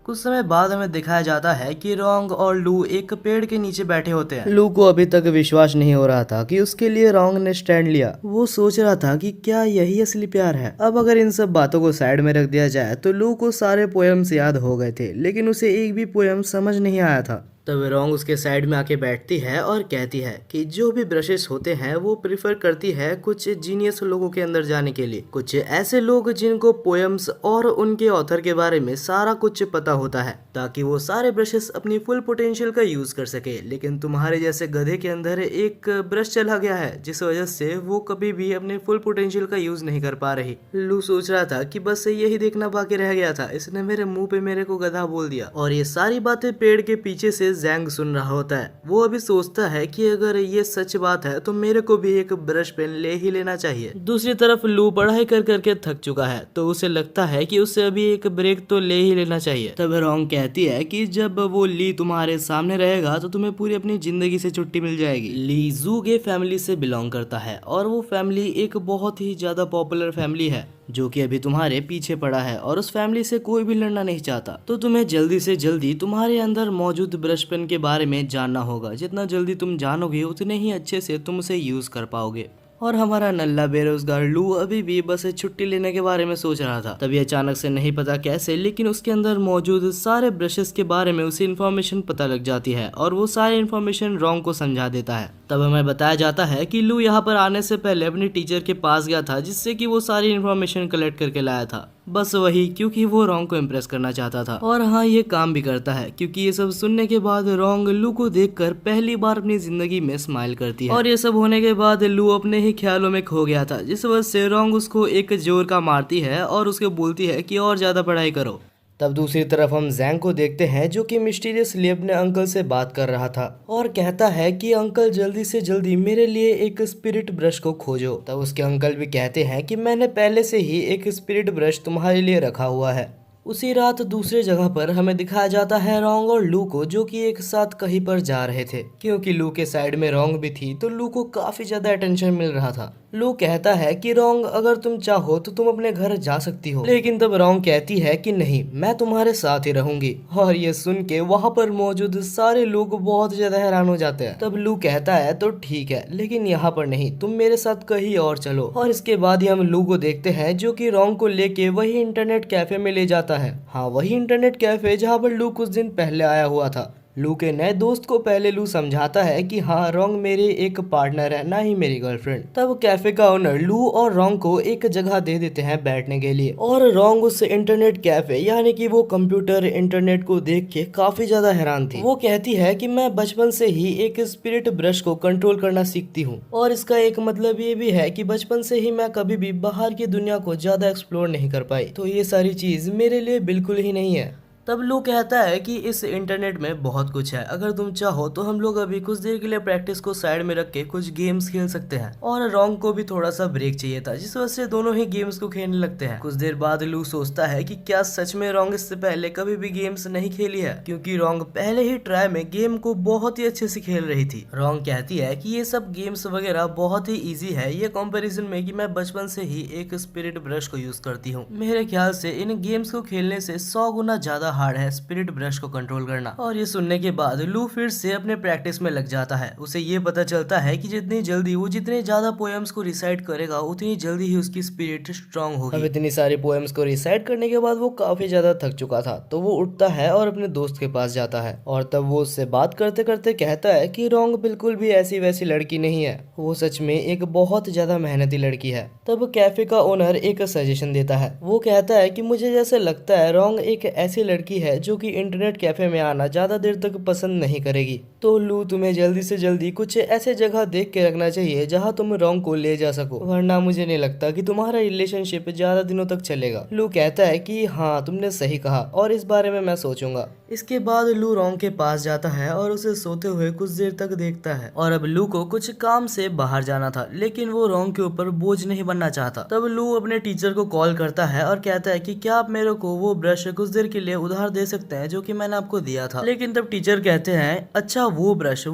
कुछ समय बाद हमें दिखाया जाता है कि रोंग और लू एक पेड़ के नीचे बैठे होते हैं। लू को अभी तक विश्वास नहीं हो रहा था कि उसके लिए रोंग ने स्टैंड लिया। वो सोच रहा था कि क्या यही असली प्यार है। अब अगर इन सब बातों को साइड में रख दिया जाए तो लू को सारे पोएम्स याद हो गए थे, लेकिन उसे एक भी पोएम समझ नहीं आया था। तब रोंग उसके साइड में आके बैठती है और कहती है कि जो भी ब्रशेस होते हैं वो प्रिफर करती है कुछ जीनियस लोगों के अंदर जाने के लिए, कुछ ऐसे लोग जिनको पोएम्स और उनके ऑथर के बारे में सारा कुछ पता होता है, ताकि वो सारे ब्रशेस अपनी फुल पोटेंशियल का यूज कर सके। लेकिन तुम्हारे जैसे गधे के अंदर एक ब्रश चला गया है, जिस वजह से वो कभी भी अपने फुल पोटेंशियल का यूज नहीं कर पा रही। लू सोच रहा था कि बस यही देखना बाकी रह गया था, इसने मेरे मुंह पे मेरे को गधा बोल दिया। और ये सारी बातें पेड़ के पीछे से से जैंग सुन रहा होता है। वो अभी सोचता है कि अगर ये सच बात है तो मेरे को भी एक ब्रश पेन ले ही लेना चाहिए। दूसरी तरफ लू पढ़ाई कर करके थक चुका है, तो उसे लगता है कि उसे अभी एक ब्रेक तो ले ही लेना चाहिए। तब रोंग कहती है कि जब वो ली तुम्हारे सामने रहेगा तो तुम्हें पूरी अपनी जिंदगी से छुट्टी मिल जाएगी। ली जूगे फैमिली से बिलोंग करता है और वो फैमिली एक बहुत ही ज्यादा पॉपुलर फैमिली है जो कि अभी तुम्हारे पीछे पड़ा है और उस फैमिली से कोई भी लड़ना नहीं चाहता। तो तुम्हें जल्दी से जल्दी तुम्हारे अंदर मौजूद ब्रश पेन के बारे में जानना होगा। जितना जल्दी तुम जानोगे उतने ही अच्छे से तुम उसे यूज कर पाओगे। और हमारा नल्ला बेरोजगार लू अभी भी बस छुट्टी लेने के बारे में सोच रहा था। तभी अचानक से नहीं पता कैसे लेकिन उसके अंदर मौजूद सारे ब्रशेस के बारे में उसे इन्फॉर्मेशन पता लग जाती है और वो सारी इन्फॉर्मेशन रोंग को समझा देता है। तब हमें बताया जाता है कि लू यहाँ पर आने से पहले अपनी टीचर के पास गया था जिससे कि वो सारी इन्फॉर्मेशन कलेक्ट करके लाया था। बस वही, क्योंकि वो रोंग को इम्प्रेस करना चाहता था। और हाँ, ये काम भी करता है क्योंकि ये सब सुनने के बाद रोंग लू को देखकर पहली बार अपनी जिंदगी में स्माइल करती है। और ये सब होने के बाद लू अपने ही ख्यालों में खो गया था, जिस वजह से रोंग उसको एक जोर का मारती है और उसको बोलती है कि और ज्यादा पढ़ाई करो। तब दूसरी तरफ हम जैंग को देखते हैं जो कि मिस्टीरियसली अपने अंकल से बात कर रहा था और कहता है कि अंकल जल्दी से जल्दी मेरे लिए एक स्पिरिट ब्रश को खोजो। तब उसके अंकल भी कहते हैं कि मैंने पहले से ही एक स्पिरिट ब्रश तुम्हारे लिए रखा हुआ है। उसी रात दूसरे जगह पर हमें दिखाया जाता है रोंग और लू को जो कि एक साथ कहीं पर जा रहे थे। क्योंकि लू के साइड में रोंग भी थी तो लू को काफी ज्यादा अटेंशन मिल रहा था। लू कहता है कि रोंग अगर तुम चाहो तो तुम अपने घर जा सकती हो, लेकिन तब रोंग कहती है कि नहीं, मैं तुम्हारे साथ ही रहूंगी। और ये सुन के वहाँ पर मौजूद सारे लोग बहुत ज्यादा हैरान हो जाते हैं। तब लू कहता है तो ठीक है, लेकिन यहाँ पर नहीं, तुम मेरे साथ कहीं और चलो। और इसके बाद ही हम लू को देखते हैं जो कि रोंग को लेके वही इंटरनेट कैफे में ले जाता है। हाँ, वही इंटरनेट कैफे जहाँ पर लू कुछ दिन पहले आया हुआ था। लू के नए दोस्त को पहले लू समझाता है कि हाँ, रोंग मेरे एक पार्टनर है, ना ही मेरी गर्लफ्रेंड। तब कैफे का ओनर लू और रोंग को एक जगह दे देते हैं बैठने के लिए। और रोंग उस इंटरनेट कैफे यानी कि वो कंप्यूटर इंटरनेट को देख के काफी ज्यादा हैरान थी। वो कहती है कि मैं बचपन से ही एक स्पिरिट ब्रश को कंट्रोल करना सीखती हूँ और इसका एक मतलब ये भी है कि बचपन से ही मैं कभी भी बाहर की दुनिया को ज्यादा एक्सप्लोर नहीं कर पाई, तो ये सारी चीज मेरे लिए बिल्कुल ही नहीं है। तब लू कहता है कि इस इंटरनेट में बहुत कुछ है, अगर तुम चाहो तो हम लोग अभी कुछ देर के लिए प्रैक्टिस को साइड में रख के कुछ गेम्स खेल सकते हैं। और रोंग को भी थोड़ा सा ब्रेक चाहिए था, जिस वजह से दोनों ही गेम्स को खेलने लगते हैं। कुछ देर बाद लू सोचता है कि क्या सच में रोंग इससे पहले कभी भी गेम्स नहीं खेली है, क्योंकि रोंग पहले ही ट्राई में गेम को बहुत ही अच्छे से खेल रही थी। रोंग कहती है कि ये सब गेम्स वगैरह बहुत ही ईजी है ये कंपेरिजन में कि मैं बचपन से ही एक स्पिरिट ब्रश को यूज करती हूँ। मेरे ख्याल से इन गेम्स को खेलने से 100 गुना ज्यादा हार्ड है स्पिरिट ब्रश को कंट्रोल करना। और ये सुनने के बाद लू फिर से अपने प्रैक्टिस में लग जाता है। उसे ये पता चलता है कि जितनी जल्दी वो जितने ज्यादा पोएम्स को रिसाइट करेगा उतनी जल्दी ही उसकी स्पिरिट स्ट्रांग होगी। अब इतनी सारी पोएम्स को रिसाइट करने के बाद वो काफी ज्यादा थक चुका था, तो वो उठता है और अपने दोस्त के पास जाता है। और तब वो उससे बात करते करते कहता है कि रोंग बिल्कुल भी ऐसी वैसी लड़की नहीं है, वो सच में एक बहुत ज्यादा मेहनती लड़की है। तब कैफे का ओनर एक सजेशन देता है। वो कहता है कि मुझे जैसे लगता है रोंग एक ऐसी लड़की है जो कि इंटरनेट कैफे में आना ज्यादा देर तक पसंद नहीं करेगी। तो लू, तुम्हें जल्दी से जल्दी कुछ ऐसे जगह देख के रखना चाहिए जहां तुम रोंग को ले जा सको, वरना मुझे नहीं लगता कि तुम्हारा रिलेशनशिप ज्यादा दिनों तक चलेगा। लू कहता है कि हाँ, तुमने सही कहा और इस बारे में मैं सोचूंगा। इसके बाद लू रोंग के पास जाता है और उसे सोते हुए कुछ देर तक देखता है। और अब लू को कुछ काम से बाहर जाना था, लेकिन वो रोंग के ऊपर बोझ नहीं बनना चाहता। तब लू अपने टीचर को कॉल करता है और कहता है कि क्या आप मेरे को वो ब्रश कुछ देर के लिए उधार दे सकते हैं जो कि मैंने आपको दिया था। लेकिन तब टीचर कहते हैं, अच्छा वो ब्रश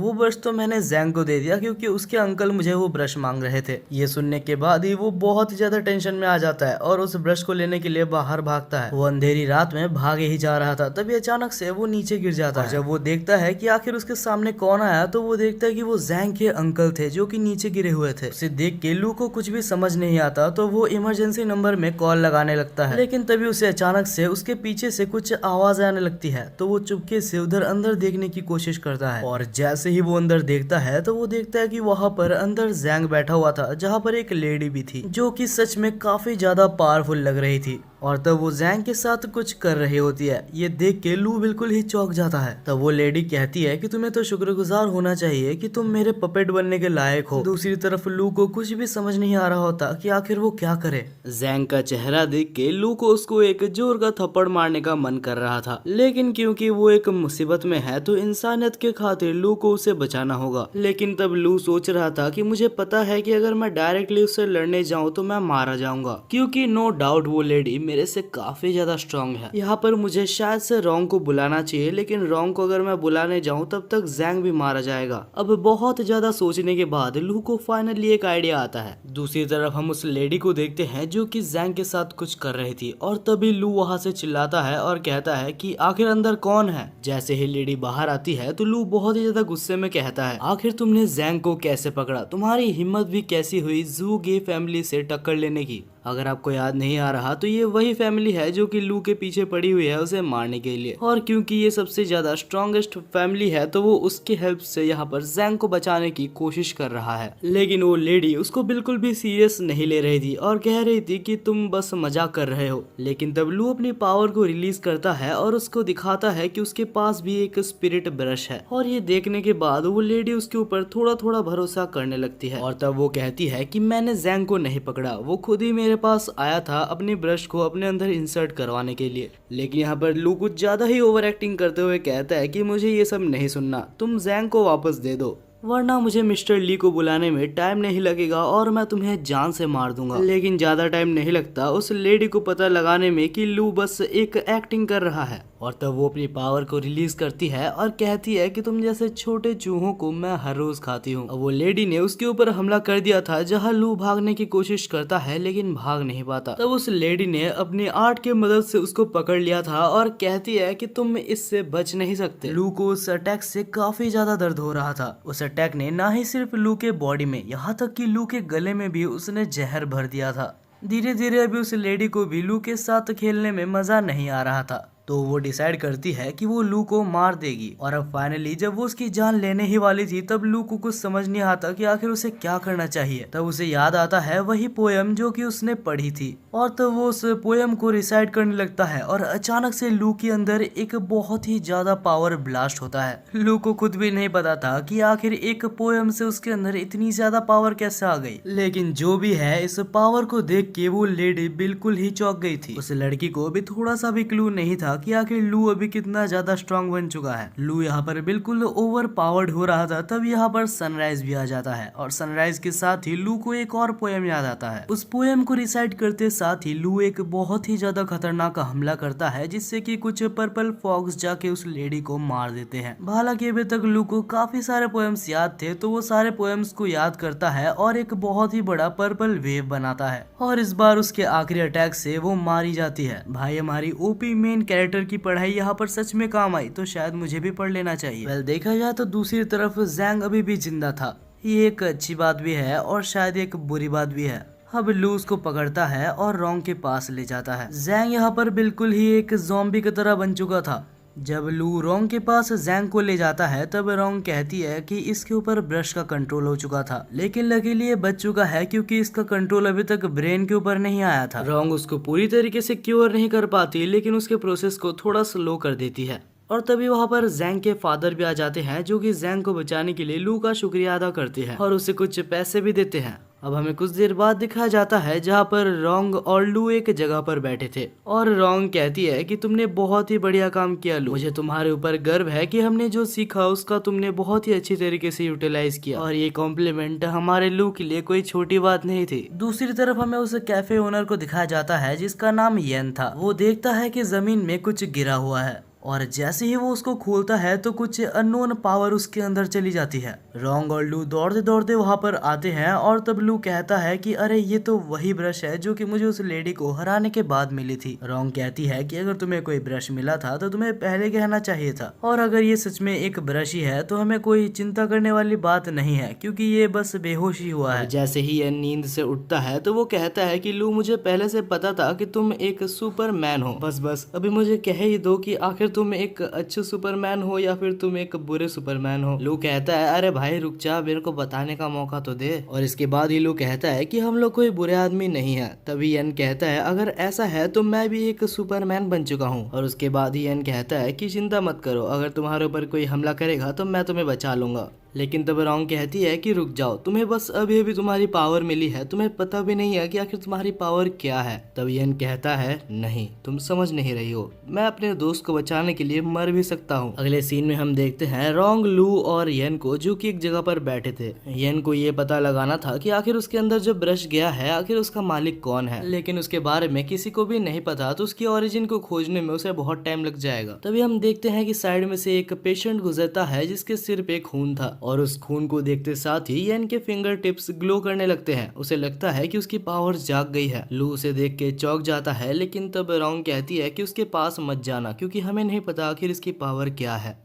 तो मैंने जैंग को दे दिया क्योंकि उसके अंकल मुझे वो ब्रश मांग रहे थे। ये सुनने के बाद ही वो बहुत ज्यादा टेंशन में आ जाता है और उस ब्रश को लेने के लिए बाहर भागता है। वो अंधेरी रात में भागे ही जा रहा था, तभी अचानक से वो नीचे गिर जाता है। जब वो देखता है कि आखिर उसके सामने कौन आया, तो वो देखता है कि वो जैंग के अंकल थे जो कि नीचे गिरे हुए थे। उसे देख के लू को कुछ भी समझ नहीं आता, तो वो इमरजेंसी नंबर में कॉल लगाने लगता है। लेकिन तभी उसे अचानक से उसके पीछे से कुछ आवाज आने लगती है, तो वो चुपके से उधर अंदर देखने की कोशिश करता है। और जैसे ही वो अंदर देखता है तो वो देखता है कि वहाँ पर अंदर जैंग बैठा हुआ था, जहाँ पर एक लेडी भी थी जो कि सच में काफी ज्यादा पावरफुल लग रही थी। और तब वो जैंग के साथ कुछ कर रही होती है। ये देख के लू बिल्कुल ही चौंक जाता है। तब वो लेडी कहती है कि तुम्हें तो शुक्रगुजार होना चाहिए कि तुम मेरे पपेट बनने के लायक हो। दूसरी तरफ लू को कुछ भी समझ नहीं आ रहा होता कि आखिर वो क्या करे। जैंग का चेहरा देख के लू को उसको एक जोर का थप्पड़ मारने का मन कर रहा था, लेकिन क्योंकि वो एक मुसीबत में है तो इंसानियत के खातिर लू को उसे बचाना होगा। लेकिन तब लू सोच रहा था कि मुझे पता है कि अगर मैं डायरेक्टली उससे लड़ने जाऊं तो मैं मारा जाऊंगा, क्योंकि नो डाउट वो लेडी मेरे से काफी ज्यादा स्ट्रांग है। यहाँ पर मुझे शायद से रोंग को बुलाना चाहिए, लेकिन रोंग को अगर मैं बुलाने जाऊं तब तक जैंग भी मारा जाएगा। अब बहुत ज्यादा सोचने के बाद लू को फाइनली एक आइडिया आता है। दूसरी तरफ हम उस लेडी को देखते हैं जो कि जैंग के साथ कुछ कर रही थी, और तभी लू वहाँ से चिल्लाता है और कहता है कि आखिर अंदर कौन है। जैसे ही लेडी बाहर आती है तो लू बहुत ही ज्यादा गुस्से में कहता है, आखिर तुमने जैंग को कैसे पकड़ा? तुम्हारी हिम्मत भी कैसी हुई जू गे फैमिली से टक्कर लेने की? अगर आपको याद नहीं आ रहा तो ये वही फैमिली है जो कि लू के पीछे पड़ी हुई है उसे मारने के लिए, और क्योंकि ये सबसे ज्यादा स्ट्रॉन्गेस्ट फैमिली है तो वो उसकी हेल्प से यहाँ पर जैंग को बचाने की कोशिश कर रहा है। लेकिन वो लेडी उसको बिल्कुल भी सीरियस नहीं ले रही थी और कह रही थी कि तुम बस मजाक कर रहे हो। लेकिन तब लू अपनी पावर को रिलीज करता है और उसको दिखाता है कि उसके पास भी एक स्पिरिट ब्रश है, और ये देखने के बाद वो लेडी उसके ऊपर थोड़ा थोड़ा भरोसा करने लगती है। और तब वो कहती है कि मैंने जैंग को नहीं पकड़ा, वो खुद ही मेरे पास आया था अपने ब्रश को अपने अंदर इंसर्ट करवाने के लिए। लेकिन यहाँ पर लू कुछ ज्यादा ही ओवर एक्टिंग करते हुए कहता है कि मुझे ये सब नहीं सुनना, तुम जैंग को वापस दे दो, वरना मुझे मिस्टर ली को बुलाने में टाइम नहीं लगेगा और मैं तुम्हें जान से मार दूंगा। लेकिन ज्यादा टाइम नहीं लगता उस लेडी को पता लगाने में कि लू बस एक एक्टिंग कर रहा है, और तब वो अपनी पावर को रिलीज करती है और कहती है कि तुम जैसे छोटे चूहों को मैं हर रोज खाती हूँ। वो लेडी ने उसके ऊपर हमला कर दिया था जहाँ लू भागने की कोशिश करता है लेकिन भाग नहीं पाता। तब उस लेडी ने अपनी आर्ट की मदद से उसको पकड़ लिया था और कहती है कि तुम इससे बच नहीं सकते। लू को उस अटैक से काफी ज्यादा दर्द हो रहा था। उस अटैक ने ना ही सिर्फ लू के बॉडी में, यहाँ तक कि लू के गले में भी उसने जहर भर दिया था। धीरे धीरे अभी उस लेडी को भी लू के साथ खेलने में मजा नहीं आ रहा था, तो वो डिसाइड करती है कि वो लू को मार देगी। और अब फाइनली जब वो उसकी जान लेने ही वाली थी तब लू को कुछ समझ नहीं आता कि आखिर उसे क्या करना चाहिए। तब उसे याद आता है वही पोयम जो कि उसने पढ़ी थी, और तब वो उस पोयम को रिसाइट करने लगता है और अचानक से लू के अंदर एक बहुत ही ज्यादा पावर ब्लास्ट होता है। लू को खुद भी नहीं पता था कि आखिर एक पोयम से उसके अंदर इतनी ज्यादा पावर कैसे आ गई। लेकिन जो भी है, इस पावर को देख के वो लेडी बिल्कुल ही चौंक गई थी। उस लड़की को भी थोड़ा सा भी क्लू नहीं था कि आखिर लू अभी कितना ज्यादा स्ट्रांग बन चुका है। लू यहाँ पर बिल्कुल ओवर पावर्ड हो रहा था। तब यहाँ पर सनराइज भी आ जाता है, और सनराइज के साथ ही लू को एक और पोयम याद आता है। उस पोयम को रिसाइट करते साथ ही लू एक बहुत ही ज्यादा खतरनाक हमला करता है, जिससे कि कुछ पर्पल फॉक्स जाके उस लेडी को मार देते हैं। हालांकि अभी तक लू को काफी सारे पोयम्स याद थे, तो वो सारे पोयम्स को याद करता है और एक बहुत ही बड़ा पर्पल वेव बनाता है, और इस बार उसके आखिरी अटैक से वो मारी जाती है। भाई, हमारी ओपी मेन कैरेक्टर की पढ़ाई यहाँ पर सच में काम आई, तो शायद मुझे भी पढ़ लेना चाहिए। वेल, देखा जाए तो दूसरी तरफ जैंग अभी भी जिंदा था। ये एक अच्छी बात भी है और शायद एक बुरी बात भी है। अब लू उसको पकड़ता है और रोंग के पास ले जाता है। जैंग यहाँ पर बिल्कुल ही एक ज़ॉम्बी की तरह बन चुका था। जब लू रोंग के पास जैंग को ले जाता है तब रोंग कहती है कि इसके ऊपर ब्रश का कंट्रोल हो चुका था, लेकिन लकीली ये बच चुका है क्योंकि इसका कंट्रोल अभी तक ब्रेन के ऊपर नहीं आया था। रोंग उसको पूरी तरीके से क्योर नहीं कर पाती, लेकिन उसके प्रोसेस को थोड़ा स्लो कर देती है। और तभी वहाँ पर जैंग के फादर भी आ जाते हैं, जो कि जैंग को बचाने के लिए लू का शुक्रिया अदा करते हैं और उसे कुछ पैसे भी देते हैं। अब हमें कुछ देर बाद दिखाया जाता है जहाँ पर रोंग और लू एक जगह पर बैठे थे, और रोंग कहती है कि तुमने बहुत ही बढ़िया काम किया लू, मुझे तुम्हारे ऊपर गर्व है कि हमने जो सीखा उसका तुमने बहुत ही अच्छी तरीके से यूटिलाइज किया, और ये कॉम्प्लीमेंट हमारे लू के लिए कोई छोटी बात नहीं थी। दूसरी तरफ हमें उस कैफे ओनर को दिखाया जाता है जिसका नाम येन था। वो देखता है कि जमीन में कुछ गिरा हुआ है, और जैसे ही वो उसको खोलता है तो कुछ अननोन पावर उसके अंदर चली जाती है। रोंग और लू दौड़ते दौड़ते वहां पर आते हैं, और तब लू कहता है कि अरे ये तो वही ब्रश है जो कि मुझे उस लेडी को हराने के बाद मिली थी। रोंग कहती है कि अगर तुम्हें कोई ब्रश मिला था तो तुम्हें पहले कहना चाहिए था, और अगर ये सच में एक ब्रश ही है तो हमें कोई चिंता करने वाली बात नहीं है, क्योंकि ये बस बेहोश ही हुआ है। जैसे ही ये नींद से उठता है तो वो कहता है कि लू, मुझे पहले से पता था कि तुम एक सुपरमैन हो, बस अभी मुझे कह ही दो कि आखिर तुम एक अच्छे सुपरमैन हो या फिर तुम एक बुरे सुपरमैन हो। लू कहता है अरे भाई रुक जा, मेरे को बताने का मौका तो दे। और इसके बाद ही लू कहता है कि हम लोग कोई बुरे आदमी नहीं है। तभी यन कहता है अगर ऐसा है तो मैं भी एक सुपरमैन बन चुका हूँ। और उसके बाद ही यन कहता है कि चिंता मत करो, अगर तुम्हारे ऊपर कोई हमला करेगा तो मैं तुम्हें बचा लूंगा। लेकिन तब रोंग कहती है कि रुक जाओ, तुम्हें बस अभी अभी तुम्हारी पावर मिली है, तुम्हें पता भी नहीं है कि आखिर तुम्हारी पावर क्या है। तब यन कहता है नहीं, तुम समझ नहीं रही हो, मैं अपने दोस्त को बचाने के लिए मर भी सकता हूँ। अगले सीन में हम देखते हैं रोंग, लू और यन को जो कि एक जगह पर बैठे थे। यन को ये पता लगाना था कि आखिर उसके अंदर जो ब्रश गया है आखिर उसका मालिक कौन है, लेकिन उसके बारे में किसी को भी नहीं पता, तो उसकी ओरिजिन को खोजने में उसे बहुत टाइम लग जाएगा। तभी हम देखते हैं कि साइड में से एक पेशेंट गुजरता है जिसके सिर पे खून था, और उस खून को देखते साथ ही यन के फिंगर टिप्स ग्लो करने लगते हैं। उसे लगता है कि उसकी पावर जाग गई है। लू उसे देख के चौंक जाता है, लेकिन तब रोंग कहती है कि उसके पास मत जाना क्योंकि हमें नहीं पता आखिर इसकी पावर क्या है।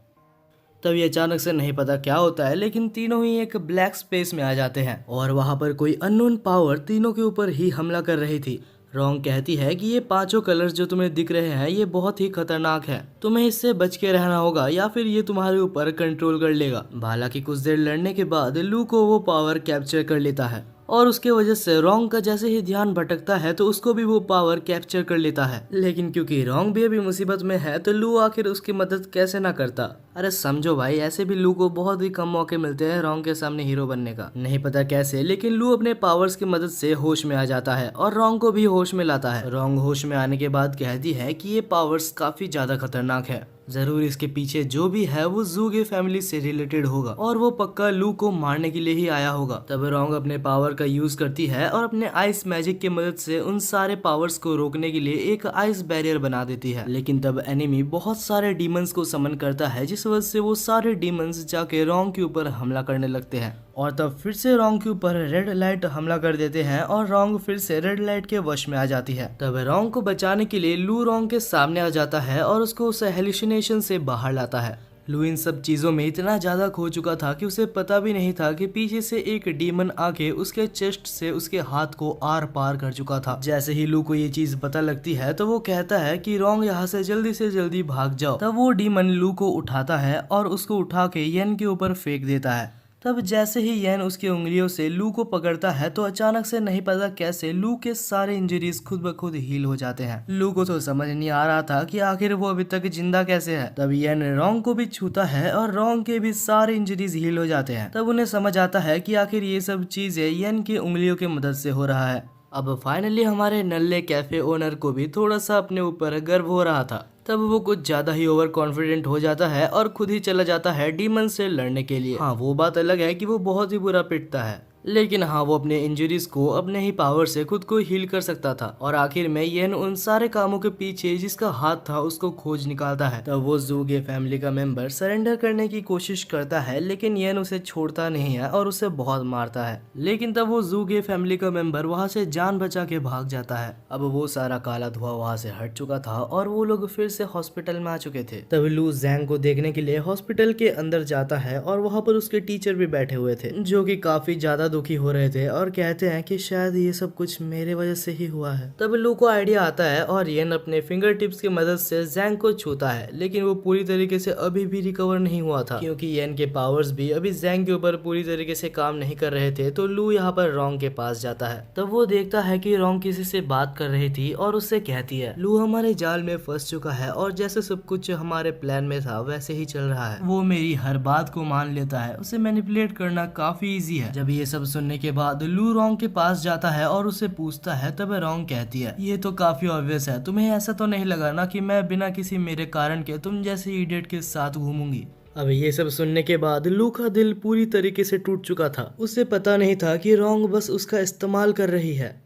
तब ये अचानक से नहीं पता क्या होता है, लेकिन तीनों ही एक ब्लैक स्पेस में आ जाते हैं और वहां पर कोई अननोन पावर तीनों के ऊपर ही हमला कर रही थी। रोंग कहती है कि ये पांचों कलर्स जो तुम्हें दिख रहे हैं ये बहुत ही खतरनाक है, तुम्हें इससे बच के रहना होगा या फिर ये तुम्हारे ऊपर कंट्रोल कर लेगा। हालांकि कुछ देर लड़ने के बाद लू को वो पावर कैप्चर कर लेता है और उसके वजह से रोंग का जैसे ही ध्यान भटकता है तो उसको भी वो पावर कैप्चर कर लेता है। लेकिन क्योंकि रोंग भी अभी मुसीबत में है तो लू आखिर उसकी मदद कैसे ना करता। अरे समझो भाई, ऐसे भी लू को बहुत ही कम मौके मिलते हैं रोंग के सामने हीरो बनने का, नहीं पता कैसे, लेकिन लू अपने पावर्स की मदद से होश में आ जाता है और रोंग को भी होश में लाता है। रोंग होश में आने के बाद कहती है कि ये पावर्स काफी ज्यादा खतरनाक है, जरूर इसके पीछे जो भी है वो ज़ूगे फैमिली से रिलेटेड होगा और वो पक्का लू को मारने के लिए ही आया होगा। तब रोंग अपने पावर का यूज करती है और अपने आइस मैजिक की मदद से उन सारे पावर्स को रोकने के लिए एक आइस बैरियर बना देती है। लेकिन तब एनिमी बहुत सारे डीमंस को समन करता है, जिस वजह से वो सारे डीमंस जाके रोंग के ऊपर हमला करने लगते हैं और तब फिर से रोंग के ऊपर रेड लाइट हमला कर देते हैं और रोंग फिर से रेड लाइट के वश में आ जाती है। तब रोंग को बचाने के लिए लू रोंग के सामने आ जाता है और उसको उस हेलुसिनेशन से बाहर लाता है। लू इन सब चीजों में इतना ज्यादा खो चुका था कि उसे पता भी नहीं था कि पीछे से एक डीमन आके उसके चेस्ट से उसके हाथ को आर पार कर चुका था। जैसे ही लू को ये चीज पता लगती है तो वो कहता है कि रोंग यहाँ से जल्दी भाग जाओ। तब वो डीमन लू को उठाता है और उसको उठा के यन के ऊपर फेंक देता है। तब जैसे ही यन उसकी उंगलियों से लू को पकड़ता है तो अचानक से नहीं पता कैसे लू के सारे इंजरीज खुद ब खुद हील हो जाते हैं। लू को तो समझ नहीं आ रहा था कि आखिर वो अभी तक जिंदा कैसे है। तब यन रोंग को भी छूता है और रोंग के भी सारे इंजरीज हील हो जाते हैं। तब उन्हें समझ आता है कि आखिर ये सब चीजें यन की उंगलियों की मदद से हो रहा है। अब फाइनली हमारे नल्ले कैफे ओनर को भी थोड़ा सा अपने ऊपर गर्व हो रहा था। तब वो कुछ ज्यादा ही ओवर कॉन्फिडेंट हो जाता है और खुद ही चला जाता है डीमन से लड़ने के लिए। हाँ, वो बात अलग है कि वो बहुत ही बुरा पिटता है, लेकिन हाँ वो अपने इंजरीज को अपने ही पावर से खुद को हील कर सकता था। और आखिर में येन उन सारे कामों के पीछे जिसका हाथ था उसको खोज निकालता है। तब वो ज़ूगे फैमिली का मेंबर सरेंडर करने की कोशिश करता है, लेकिन येन उसे छोड़ता नहीं है और उसे बहुत मारता है। लेकिन तब वो ज़ूगे फैमिली का मेंबर वहाँ से जान बचा के भाग जाता है। अब वो सारा काला धुआं वहाँ से हट चुका था और वो लोग फिर से हॉस्पिटल में आ चुके थे। तब लू जैंग को देखने के लिए हॉस्पिटल के अंदर जाता है और वहाँ पर उसके टीचर भी बैठे हुए थे, जो कि काफी ज्यादा दुखी हो रहे थे और कहते हैं कि शायद ये सब कुछ मेरे वजह से ही हुआ है। तब लू को आइडिया आता है और येन अपने फिंगर टिप्स की मदद से जैंग को छूता है, लेकिन वो पूरी तरीके से अभी भी रिकवर नहीं हुआ था क्योंकि येन के पावर्स भी अभी जैंग के ऊपर पूरी तरीके से काम नहीं कर रहे थे। तो लू यहाँ पर रोंग के पास जाता है। तब वो देखता है कि रोंग किसी से बात कर रही थी और उससे कहती है लू हमारे जाल में फंस चुका है और जैसे सब कुछ हमारे प्लान में था वैसे ही चल रहा है। वो मेरी हर बात को मान लेता है, उसे मैनिपुलेट करना काफी इजी है। जब ये सब सुनने के बाद लू रोंग के पास जाता है और उसे पूछता है, तब रोंग कहती है ये तो काफी ऑब्वियस है, तुम्हें ऐसा तो नहीं लगा ना कि मैं बिना किसी मेरे कारण के तुम जैसे इडियट के साथ घूमूंगी। अब ये सब सुनने के बाद लू का दिल पूरी तरीके से टूट चुका था। उसे पता नहीं था कि रोंग बस उसका इस्तेमाल कर रही है।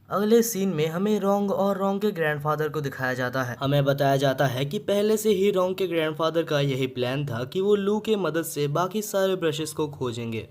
अगले सीन में हमें रोंग और रोंग के ग्रैंडफादर को दिखाया जाता है। हमें बताया जाता है कि पहले से ही रोंग के ग्रैंडफादर का यही प्लान था कि वो लू के मदद से बाकी सारे ब्रशेस को खोजेंगे।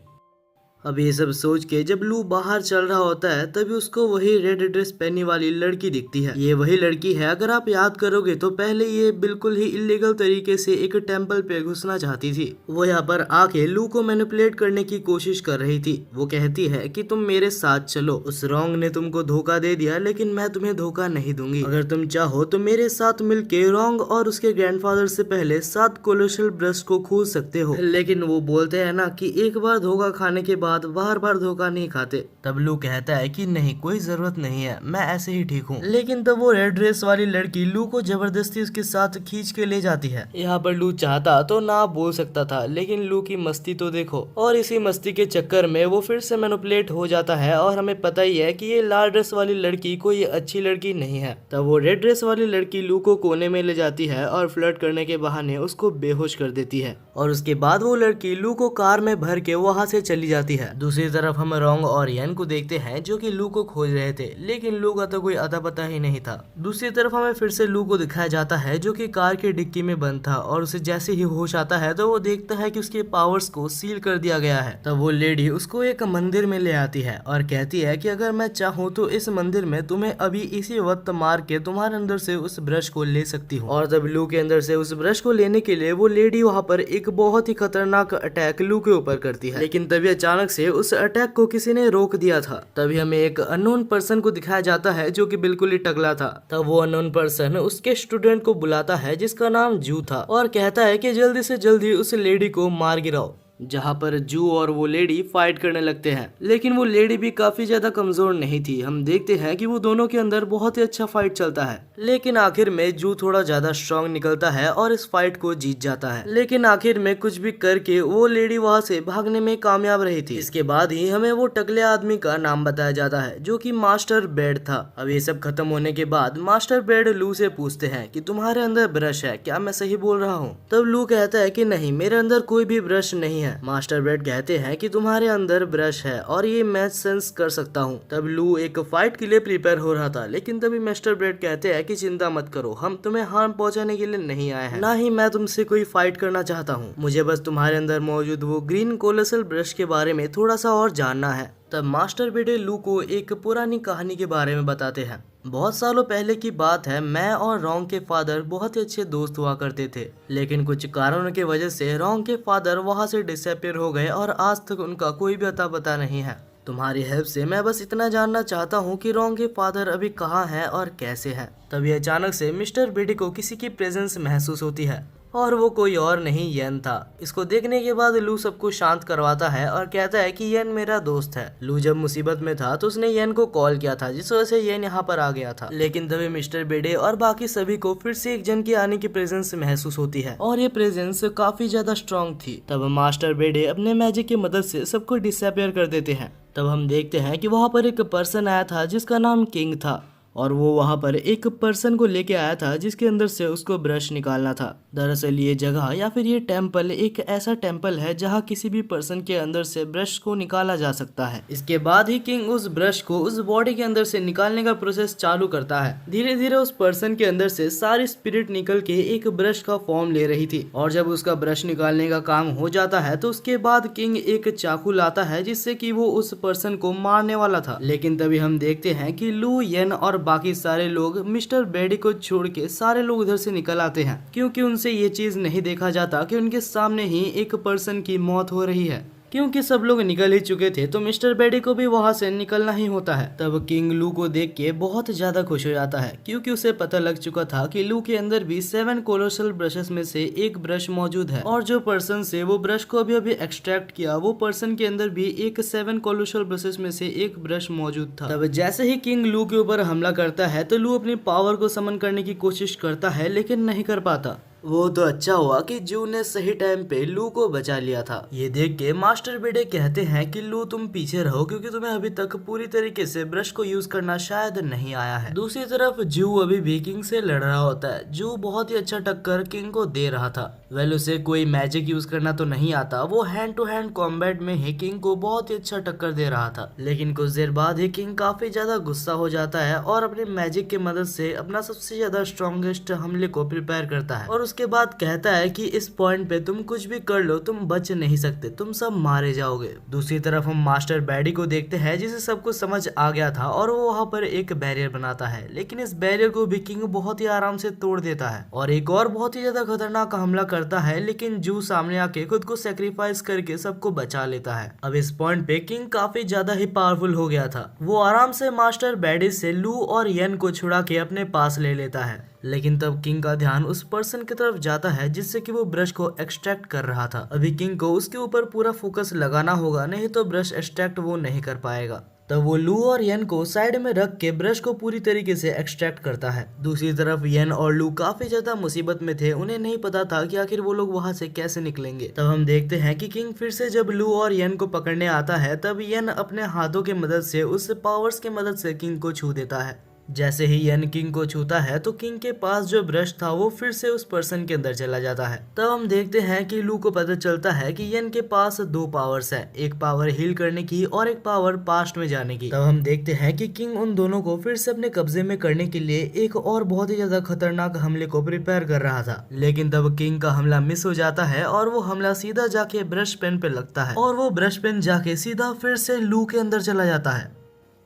अब ये सब सोच के जब लू बाहर चल रहा होता है तभी उसको वही रेड ड्रेस पहनने वाली लड़की दिखती है। ये वही लड़की है, अगर आप याद करोगे तो पहले ये बिल्कुल ही इलीगल तरीके से एक टेम्पल पे घुसना चाहती थी। वो यहाँ पर आके लू को मैनिपुलेट करने की कोशिश कर रही थी। वो कहती है कि तुम मेरे साथ चलो, उस रोंग ने तुमको धोखा दे दिया लेकिन मैं तुम्हें धोखा नहीं दूंगी। अगर तुम चाहो तो मेरे साथ मिलके रोंग और उसके ग्रैंडफादर से पहले 7 कोलोसल ब्रश को खोज सकते हो। लेकिन वो बोलते हैं ना कि एक बार धोखा खाने के बाद बार बार धोखा नहीं खाते। तब लू कहता है कि नहीं, कोई जरूरत नहीं है, मैं ऐसे ही ठीक हूँ। लेकिन तब वो रेड ड्रेस वाली लड़की लू को जबरदस्ती उसके साथ खींच के ले जाती है। यहाँ पर लू चाहता तो ना बोल सकता था, लेकिन लू की मस्ती तो देखो। और इसी मस्ती के चक्कर में वो फिर से मैनिपुलेट हो जाता है और हमें पता ही है कि ये लाल ड्रेस वाली लड़की कोई अच्छी लड़की नहीं है। तब वो रेड ड्रेस वाली लड़की लू को कोने में ले जाती है और फ्लर्ट करने के बहाने उसको बेहोश कर देती है। और उसके बाद वो लड़की लू को कार में भर के वहाँ से चली जाती है। दूसरी तरफ हम रोंग और येन को देखते हैं जो कि लू को खोज रहे थे, लेकिन लू का तो कोई अता पता ही नहीं था। दूसरी तरफ हमें फिर से लू को दिखाया जाता है जो कि कार के डिक्की में बंद था और उसे जैसे ही होश आता है तो वो देखता है कि उसके पावर्स को सील कर दिया गया है। तब वो लेडी उसको एक मंदिर में ले आती है और कहती है कि अगर मैं चाहूँ तो इस मंदिर में तुम्हें अभी इसी वक्त मार के तुम्हारे अंदर से उस ब्रश को ले सकती हूँ। और तब लू के अंदर से उस ब्रश को लेने के लिए वो लेडी वहाँ पर एक बहुत ही खतरनाक अटैक लू के ऊपर करती है। लेकिन तभी अचानक से उस अटैक को किसी ने रोक दिया था। तभी हमें एक अननोन पर्सन को दिखाया जाता है जो कि बिल्कुल ही टकला था। तब वो अननोन पर्सन उसके स्टूडेंट को बुलाता है जिसका नाम जू था और कहता है कि जल्दी से जल्दी उस लेडी को मार गिराओ। जहाँ पर जू और वो लेडी फाइट करने लगते हैं, लेकिन वो लेडी भी काफी ज्यादा कमजोर नहीं थी। हम देखते हैं कि वो दोनों के अंदर बहुत ही अच्छा फाइट चलता है, लेकिन आखिर में जू थोड़ा ज्यादा स्ट्रांग निकलता है और इस फाइट को जीत जाता है। लेकिन आखिर में कुछ भी करके वो लेडी वहाँ से भागने में कामयाब रही थी। इसके बाद ही हमें वो टकले आदमी का नाम बताया जाता है जो कि मास्टर बेड था। अब ये सब खत्म होने के बाद मास्टर बेड लू से पूछते हैं कि तुम्हारे अंदर ब्रश है क्या, मैं सही बोल रहा हूँ? तब लू कहता है कि नहीं, मेरे अंदर कोई भी ब्रश नहीं है। मास्टर बेड कहते हैं कि तुम्हारे अंदर ब्रश है और ये मैं सेंस कर सकता हूँ। तब लू एक फाइट के लिए प्रिपेयर हो रहा था, लेकिन तभी मास्टर बेड कहते हैं कि चिंता मत करो, हम तुम्हें हार्म पहुंचाने के लिए नहीं आए हैं, ना ही मैं तुमसे कोई फाइट करना चाहता हूँ। मुझे बस तुम्हारे अंदर मौजूद वो ग्रीन कोलोसल ब्रश के बारे में थोड़ा सा और जानना है। तब मास्टर बेड लू को एक पुरानी कहानी के बारे में बताते हैं। बहुत सालों पहले की बात है, मैं और रोंग के फादर बहुत ही अच्छे दोस्त हुआ करते थे, लेकिन कुछ कारणों की वजह से रोंग के फादर वहाँ से डिसअपीयर हो गए और आज तक उनका कोई भी अता पता नहीं है। तुम्हारी हेल्प से मैं बस इतना जानना चाहता हूँ कि रोंग के फादर अभी कहाँ हैं और कैसे हैं। तभी अचानक से मिस्टर बेडी को किसी की प्रेजेंस महसूस होती है और वो कोई और नहीं येन था। इसको देखने के बाद लू सबको शांत करवाता है और कहता है कि येन मेरा दोस्त है। लू जब मुसीबत में था तो उसने येन को कॉल किया था, जिस वजह से येन यहाँ पर आ गया था। लेकिन तभी मिस्टर बेडे और बाकी सभी को फिर से एक जन के आने की प्रेजेंस महसूस होती है और ये प्रेजेंस काफी ज्यादा स्ट्रॉन्ग थी। तब मास्टर बेडे अपने मैजिक की मदद से सबको डिसअपीयर कर देते हैं। तब हम देखते हैं कि वहाँ पर एक पर्सन आया था जिसका नाम किंग था और वो वहाँ पर एक पर्सन को लेके आया था जिसके अंदर से उसको ब्रश निकालना था। दरअसल ये जगह या फिर ये टेम्पल एक ऐसा टेम्पल है जहाँ किसी भी पर्सन के अंदर से ब्रश को निकाला जा सकता है। इसके बाद ही किंग उस ब्रश को उस बॉडी के अंदर से निकालने का प्रोसेस चालू करता है। धीरे धीरे उस पर्सन के अंदर से सारी स्पिरिट निकल के एक ब्रश का फॉर्म ले रही थी और जब उसका ब्रश निकालने का काम हो जाता है तो उसके बाद किंग एक चाकू लाता है जिससे कि वो उस पर्सन को मारने वाला था। लेकिन तभी हम देखते हैं कि लू, येन और बाकी सारे लोग मिस्टर बेडी को छोड़ के सारे लोग उधर से निकल आते हैं, क्योंकि उनसे ये चीज नहीं देखा जाता कि उनके सामने ही एक पर्सन की मौत हो रही है। क्योंकि सब लोग निकल ही चुके थे तो मिस्टर बेडी को भी वहाँ से निकलना ही होता है। तब किंग लू को देख के बहुत ज्यादा खुश हो जाता है, क्योंकि उसे पता लग चुका था कि लू के अंदर भी 7 कोलोसल ब्रशेस में से एक ब्रश मौजूद है और जो पर्सन से वो ब्रश को अभी एक्सट्रैक्ट किया वो पर्सन के अंदर भी एक 7 कोलोसल ब्रशेस में से एक ब्रश मौजूद था। तब जैसे ही किंग लू के ऊपर हमला करता है तो लू अपनी पावर को समन करने की कोशिश करता है, लेकिन नहीं कर पाता। वो तो अच्छा हुआ कि जू ने सही टाइम पे लू को बचा लिया था। ये देख के मास्टर बेडे कहते हैं कि लू तुम पीछे रहो, क्योंकि तुम्हें अभी तक पूरी तरीके से ब्रश को यूज करना शायद नहीं आया है। दूसरी तरफ जू अभी भी किंग से लड़ रहा होता है। जू बहुत ही अच्छा टक्कर किंग को दे रहा था। उसे कोई मैजिक यूज करना तो नहीं आता, वो हैंड टू हैंड कॉम्बैट में ही किंग को बहुत ही अच्छा टक्कर दे रहा था। लेकिन कुछ देर बाद ही किंग काफी ज्यादा गुस्सा हो जाता है और अपने मैजिक की मदद से अपना सबसे ज्यादा स्ट्रॉन्गेस्ट हमले को प्रिपेयर करता है और उसके बाद कहता है कि इस पॉइंट पे तुम कुछ भी कर लो तुम बच नहीं सकते, तुम सब मारे जाओगे। दूसरी तरफ हम मास्टर बैडी को देखते हैं जिसे सब कुछ समझ आ गया था और वो वहाँ पर एक बैरियर बनाता है, लेकिन इस बैरियर को भी किंग बहुत ही आराम से तोड़ देता है और एक और बहुत ही ज्यादा खतरनाक हमला करता है, लेकिन जू सामने आके खुद को सेक्रीफाइस करके सबको बचा लेता है। अब इस पॉइंट पे किंग काफी ज्यादा ही पावरफुल हो गया था। वो आराम से मास्टर बैडी से लू और येन को छुड़ा के अपने पास ले लेता है, लेकिन तब किंग का ध्यान उस पर्सन की तरफ जाता है जिससे कि वो ब्रश को एक्सट्रैक्ट कर रहा था। अभी किंग को उसके ऊपर पूरा फोकस लगाना होगा, नहीं तो ब्रश एक्सट्रैक्ट वो नहीं कर पाएगा। तब वो लू और येन को साइड में रख के ब्रश को पूरी तरीके से एक्सट्रैक्ट करता है। दूसरी तरफ येन और लू काफी ज्यादा मुसीबत में थे, उन्हें नहीं पता था कि आखिर वो लोग वहां से कैसे निकलेंगे। तब हम देखते हैं कि किंग फिर से जब लू और येन को पकड़ने आता है तब येन अपने हाथों की मदद से उस पावर्स की मदद से किंग को छू देता है। जैसे ही येन किंग को छूता है तो किंग के पास जो ब्रश था वो फिर से उस पर्सन के अंदर चला जाता है। तब हम देखते हैं कि लू को पता चलता है कि येन के पास दो पावर्स है, एक पावर हील करने की और एक पावर पास्ट में जाने की। तब हम देखते हैं कि किंग उन दोनों को फिर से अपने कब्जे में करने के लिए एक और बहुत ही ज्यादा खतरनाक हमले को प्रिपेयर कर रहा था, लेकिन तब किंग का हमला मिस हो जाता है और वो हमला सीधा जाके ब्रश पेन पे लगता है और वो ब्रश पेन जाके सीधा फिर से लू के अंदर चला जाता है।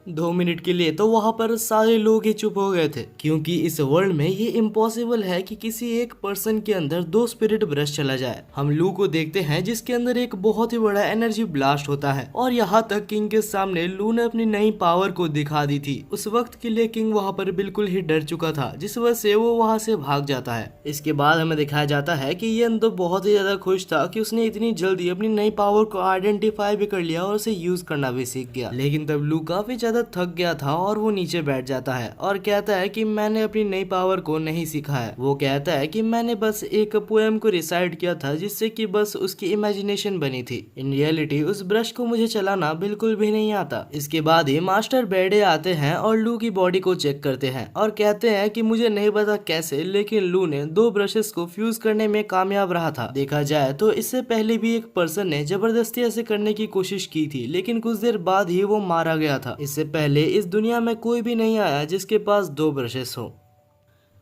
2 मिनट के लिए तो वहाँ पर सारे लोग ही चुप हो गए थे, क्योंकि इस वर्ल्ड में ये इम्पॉसिबल है कि किसी एक पर्सन के अंदर 2 स्पिरिट ब्रश चला जाए। हम लू को देखते हैं जिसके अंदर एक बहुत ही बड़ा एनर्जी ब्लास्ट होता है और यहाँ तक किंग के सामने लू ने अपनी नई पावर को दिखा दी थी। उस वक्त के लिए किंग वहाँ पर बिल्कुल ही डर चुका था, जिस वजह से वो वहाँ से भाग जाता है। इसके बाद हमें दिखाया जाता है कि येन तो बहुत ही ज्यादा खुश था कि उसने इतनी जल्दी अपनी नई पावर को आइडेंटिफाई भी कर लिया और उसे यूज करना भी सीख गया। लेकिन तब लू काफी ज्यादा थक गया था और वो नीचे बैठ जाता है और कहता है कि मैंने अपनी नई पावर को नहीं सीखा है। वो कहता है कि मैंने बस एक पोएम को रिसाइट किया था जिससे कि बस उसकी इमेजिनेशन बनी थी। इन रियलिटी उस ब्रश को मुझे चलाना बिल्कुल भी नहीं आता। इसके बाद ही मास्टर बेडे आते हैं और लू की बॉडी को चेक करते हैं और कहते हैं कि मुझे नहीं पता कैसे, लेकिन लू ने 2 ब्रशेस को फ्यूज करने में कामयाब रहा था। देखा जाए तो इससे पहले भी एक पर्सन ने जबरदस्ती ऐसे करने की कोशिश की थी, लेकिन कुछ देर बाद ही वो मारा गया था। इससे पहले इस दुनिया में कोई भी नहीं आया जिसके पास 2 ब्रशेस हो।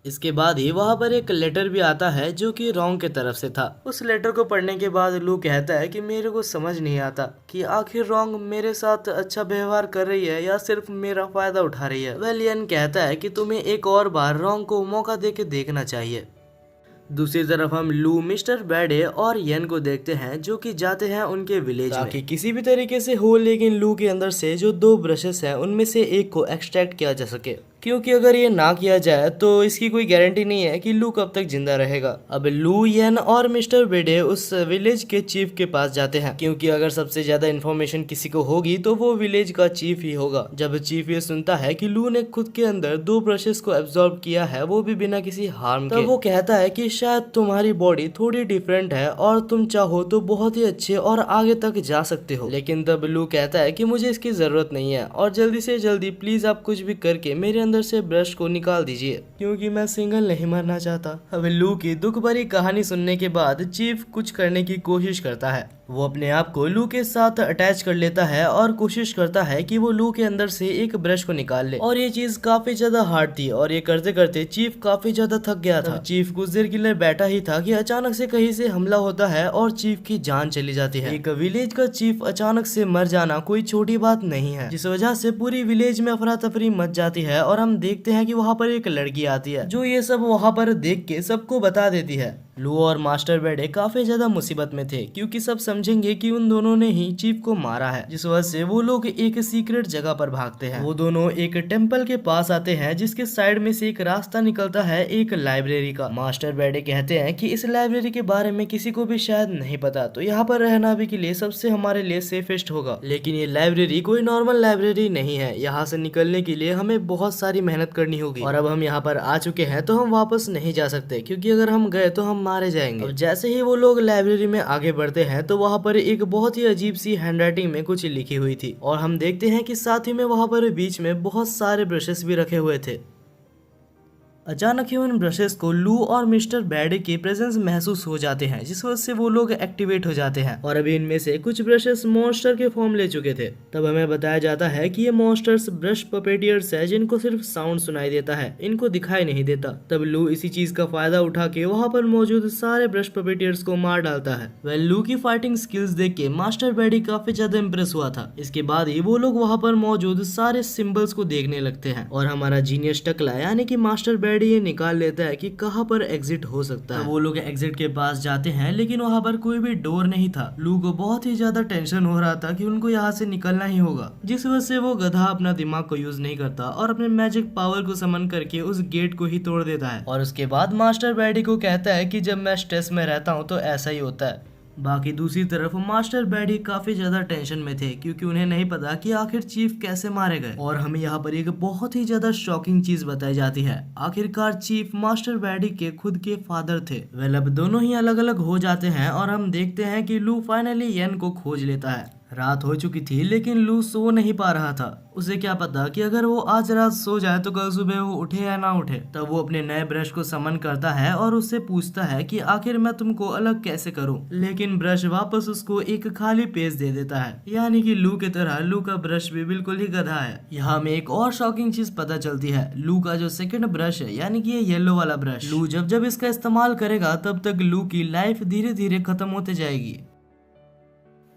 इसके बाद ही वहाँ पर एक लेटर भी आता है जो कि रॉन्ग के तरफ से था। उस लेटर को पढ़ने के बाद लू कहता है कि मेरे को समझ नहीं आता कि आखिर रॉन्ग मेरे साथ अच्छा व्यवहार कर रही है या सिर्फ मेरा फायदा उठा रही है। वेलियन कहता है कि तुम्हें एक और बार रॉन्ग को मौका दे के देखना चाहिए। दूसरी तरफ हम लू, मिस्टर बैडे और येन को देखते हैं जो कि जाते हैं उनके विलेज में ताकि किसी भी तरीके से हो, लेकिन लू के अंदर से जो 2 ब्रशेस हैं उनमें से एक को एक्सट्रैक्ट किया जा सके, क्योंकि अगर ये ना किया जाए तो इसकी कोई गारंटी नहीं है कि लू कब तक जिंदा रहेगा। अब लू, येन और मिस्टर बेडे उस विलेज के चीफ के पास जाते हैं, क्योंकि अगर सबसे ज्यादा इन्फॉर्मेशन किसी को होगी तो वो विलेज का चीफ ही होगा। जब चीफ ये सुनता है कि लू ने खुद के अंदर 2 ब्रशेस को एब्जॉर्ब किया है, वो भी बिना किसी हार्म के, तो वो कहता है कि शायद तुम्हारी बॉडी थोड़ी डिफरेंट है और तुम चाहो तो बहुत ही अच्छे और आगे तक जा सकते हो। लेकिन तब लू कहता है कि मुझे इसकी जरूरत नहीं है और जल्दी से जल्दी प्लीज आप कुछ भी करके मेरे अंदर से ब्रश को निकाल दीजिए, क्योंकि मैं सिंगल नहीं मरना चाहता। अब लू की दुख भरी कहानी सुनने के बाद चीफ कुछ करने की कोशिश करता है। वो अपने आप को लू के साथ अटैच कर लेता है और कोशिश करता है कि वो लू के अंदर से एक ब्रश को निकाल ले, और ये चीज काफी ज्यादा हार्ड थी और ये करते करते चीफ काफी ज्यादा थक गया था। चीफ कुछ देर के लिए बैठा ही था कि अचानक से कहीं से हमला होता है और चीफ की जान चली जाती है। एक विलेज का चीफ अचानक से मर जाना कोई छोटी बात नहीं है, जिस वजह से पूरी विलेज में अफरा तफरी मच जाती है और हम देखते हैं कि वहाँ पर एक लड़की आती है जो ये सब वहाँ पर देख के सबको बता देती है। लू और मास्टर बेडे काफी ज्यादा मुसीबत में थे, क्योंकि सब समझेंगे कि उन दोनों ने ही चीफ को मारा है, जिस वजह से वो लोग एक सीक्रेट जगह पर भागते हैं। वो दोनों एक टेम्पल के पास आते हैं जिसके साइड में से एक रास्ता निकलता है एक लाइब्रेरी का। मास्टर बेडे कहते हैं कि इस लाइब्रेरी के बारे में किसी को भी शायद नहीं पता, तो यहाँ पर रहना भी के लिए सबसे हमारे लिए सेफेस्ट होगा। लेकिन ये लाइब्रेरी कोई नॉर्मल लाइब्रेरी नहीं है, यहाँ से निकलने के लिए हमें बहुत सारी मेहनत करनी होगी, और अब हम यहाँ पर आ चुके हैं तो हम वापस नहीं जा सकते, क्योंकि अगर हम गए तो हम मारे जाएंगे। अब जैसे ही वो लोग लाइब्रेरी में आगे बढ़ते हैं तो वहाँ पर एक बहुत ही अजीब सी हैंडराइटिंग में कुछ लिखी हुई थी, और हम देखते हैं कि साथ ही में वहाँ पर बीच में बहुत सारे ब्रशेस भी रखे हुए थे। अचानक ही उन ब्रशेस को लू और मिस्टर बैडे के प्रेजेंस महसूस हो जाते हैं, जिस वजह से वो लोग एक्टिवेट हो जाते हैं और अभी इनमें से कुछ ब्रशेस मॉन्स्टर के फॉर्म ले चुके थे। तब हमें बताया जाता है कि ये मॉन्स्टर्स ब्रश पपेटियर्स है जिनको सिर्फ साउंड सुनाई देता है, इनको दिखाई नहीं देता। तब लू इसी चीज का फायदा उठा के वहाँ पर मौजूद सारे ब्रश पपेटियर्स को मार डालता है। लू की फाइटिंग स्किल्स देख के मास्टर बैडी काफी ज्यादा इम्प्रेस हुआ था। इसके बाद ही वो लोग वहाँ पर मौजूद सारे सिंबल्स को देखने लगते हैं और हमारा जीनियस टकला यानी कि मास्टर बैडी ये निकाल लेता है कि कहाँ पर एग्जिट हो सकता है। वो लोग एग्जिट के पास जाते हैं लेकिन वहाँ पर कोई भी डोर नहीं था। लू को बहुत ही ज्यादा टेंशन हो रहा था कि उनको यहाँ से निकलना ही होगा, जिस वजह से वो गधा अपना दिमाग को यूज नहीं करता और अपने मैजिक पावर को समन करके उस गेट को ही तोड़ देता है। और उसके बाद मास्टर बैडी को कहता है कि जब मैं स्ट्रेस में रहता हूँ तो ऐसा ही होता है। बाकी दूसरी तरफ मास्टर बैडी काफी ज्यादा टेंशन में थे क्योंकि उन्हें नहीं पता कि आखिर चीफ कैसे मारे गए। और हमें यहाँ पर एक बहुत ही ज्यादा शॉकिंग चीज बताई जाती है। आखिरकार चीफ मास्टर बैडी के खुद के फादर थे। अब दोनों ही अलग अलग हो जाते हैं और हम देखते हैं कि लू फाइनली येन को खोज लेता है। रात हो चुकी थी लेकिन लू सो नहीं पा रहा था। उसे क्या पता कि अगर वो आज रात सो जाए तो कल सुबह वो उठे या ना उठे। तब वो अपने नए ब्रश को समन करता है और उससे पूछता है कि आखिर मैं तुमको अलग कैसे करूं। लेकिन ब्रश वापस उसको एक खाली पेज दे देता है, यानी कि लू की तरह लू का ब्रश भी बिल्कुल ही गधा है। यहाँ में एक और शॉकिंग चीज पता चलती है। लू का जो सेकंड ब्रश है यानी कि ये येलो वाला ब्रश, लू जब जब इसका इस्तेमाल करेगा तब तक लू की लाइफ धीरे धीरे खत्म होते जाएगी।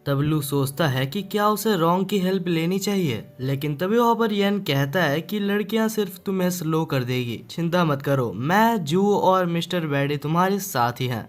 तब लू सोचता है कि क्या उसे रॉन्ग की हेल्प लेनी चाहिए, लेकिन तभी वहाँ पर येन कहता है कि लड़कियां सिर्फ तुम्हें स्लो कर देगी, चिंता मत करो, मैं जू और मिस्टर बैडे तुम्हारे साथ ही हैं।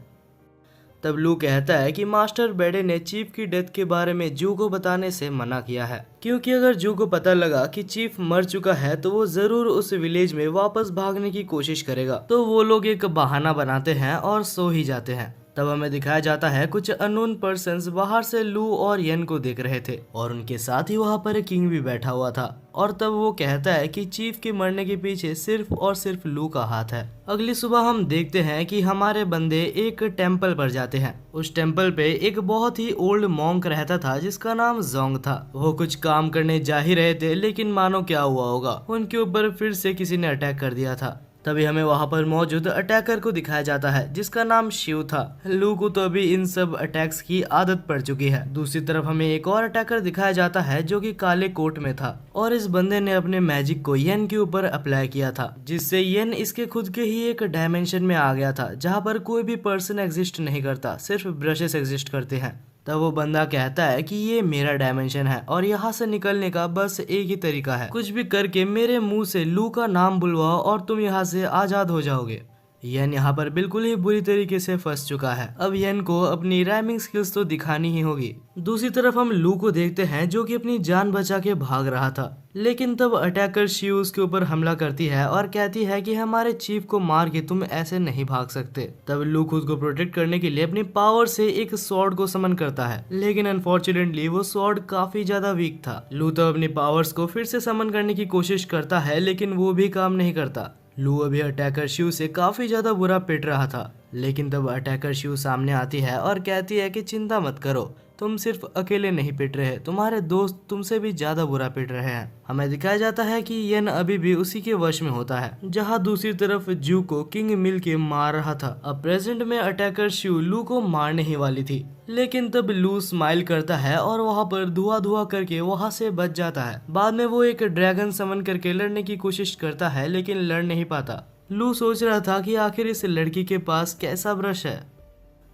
तब लू कहता है कि मास्टर बैडे ने चीफ की डेथ के बारे में जू को बताने से मना किया है, क्योंकि अगर जू को पता लगा कि चीफ मर चुका है तो वो जरूर उस विलेज में वापस भागने की कोशिश करेगा। तो वो लोग एक बहाना बनाते हैं और सो ही जाते हैं। तब हमें दिखाया जाता है कुछ अननोन पर्सन्स बाहर से लू और येन को देख रहे थे और उनके साथ ही वहाँ पर एक किंग भी बैठा हुआ था। और तब वो कहता है कि चीफ के मरने के पीछे सिर्फ और सिर्फ लू का हाथ है। अगली सुबह हम देखते हैं कि हमारे बंदे एक टेम्पल पर जाते हैं। उस टेम्पल पे एक बहुत ही ओल्ड मॉन्क रहता था जिसका नाम जोंग था। वो कुछ काम करने जा ही रहे थे लेकिन मानो क्या हुआ होगा, उनके ऊपर फिर से किसी ने अटैक कर दिया था। तभी हमें वहाँ पर मौजूद अटैकर को दिखाया जाता है जिसका नाम शिव था। लू को तो अभी इन सब अटैक्स की आदत पड़ चुकी है। दूसरी तरफ हमें एक और अटैकर दिखाया जाता है जो कि काले कोट में था और इस बंदे ने अपने मैजिक को येन के ऊपर अप्लाई किया था, जिससे येन इसके खुद के ही एक डायमेंशन में आ गया था जहाँ पर कोई भी पर्सन एग्जिस्ट नहीं करता, सिर्फ ब्रशेस एग्जिस्ट करते हैं। तब वो बंदा कहता है कि ये मेरा डायमेंशन है और यहाँ से निकलने का बस एक ही तरीका है, कुछ भी करके मेरे मुंह से लू का नाम बुलवाओ और तुम यहाँ से आजाद हो जाओगे। येन यहाँ पर बिल्कुल ही बुरी तरीके से फंस चुका है। अब येन को अपनी राइमिंग स्किल्स तो दिखानी ही होगी। दूसरी तरफ हम लू को देखते हैं जो कि अपनी जान बचा के भाग रहा था, लेकिन तब अटैकर शिव उसके ऊपर हमला करती है और कहती है कि हमारे चीफ को मार के तुम ऐसे नहीं भाग सकते। तब लू खुद को प्रोटेक्ट करने के लिए अपनी पावर से एक स्वॉर्ड को समन करता है, लेकिन अनफॉर्चुनेटली वो स्वॉर्ड काफी ज्यादा वीक था। लू तब अपनी पावर्स को फिर से समन करने की कोशिश करता है लेकिन वो भी काम नहीं करता। लू अभी अटैकर शिव से काफी ज्यादा बुरा पिट रहा था, लेकिन तब अटैकर शिव सामने आती है और कहती है कि चिंता मत करो, तुम सिर्फ अकेले नहीं पिट रहे, तुम्हारे दोस्त तुमसे भी ज्यादा बुरा पिट रहे हैं। हमें दिखाया जाता है कि येन अभी भी उसी के वश में होता है, जहां दूसरी तरफ जू को किंग मिल के मार रहा था। अब प्रेजेंट में अटैकर शिव लू को मारने ही वाली थी, लेकिन तब लू स्माइल करता है और वहां पर धुआं धुआं करके वहां से बच जाता है। बाद में वो एक ड्रैगन समन करके लड़ने की कोशिश करता है लेकिन लड़ नहीं पाता। लू सोच रहा था कि आखिर इस लड़की के पास कैसा ब्रश है।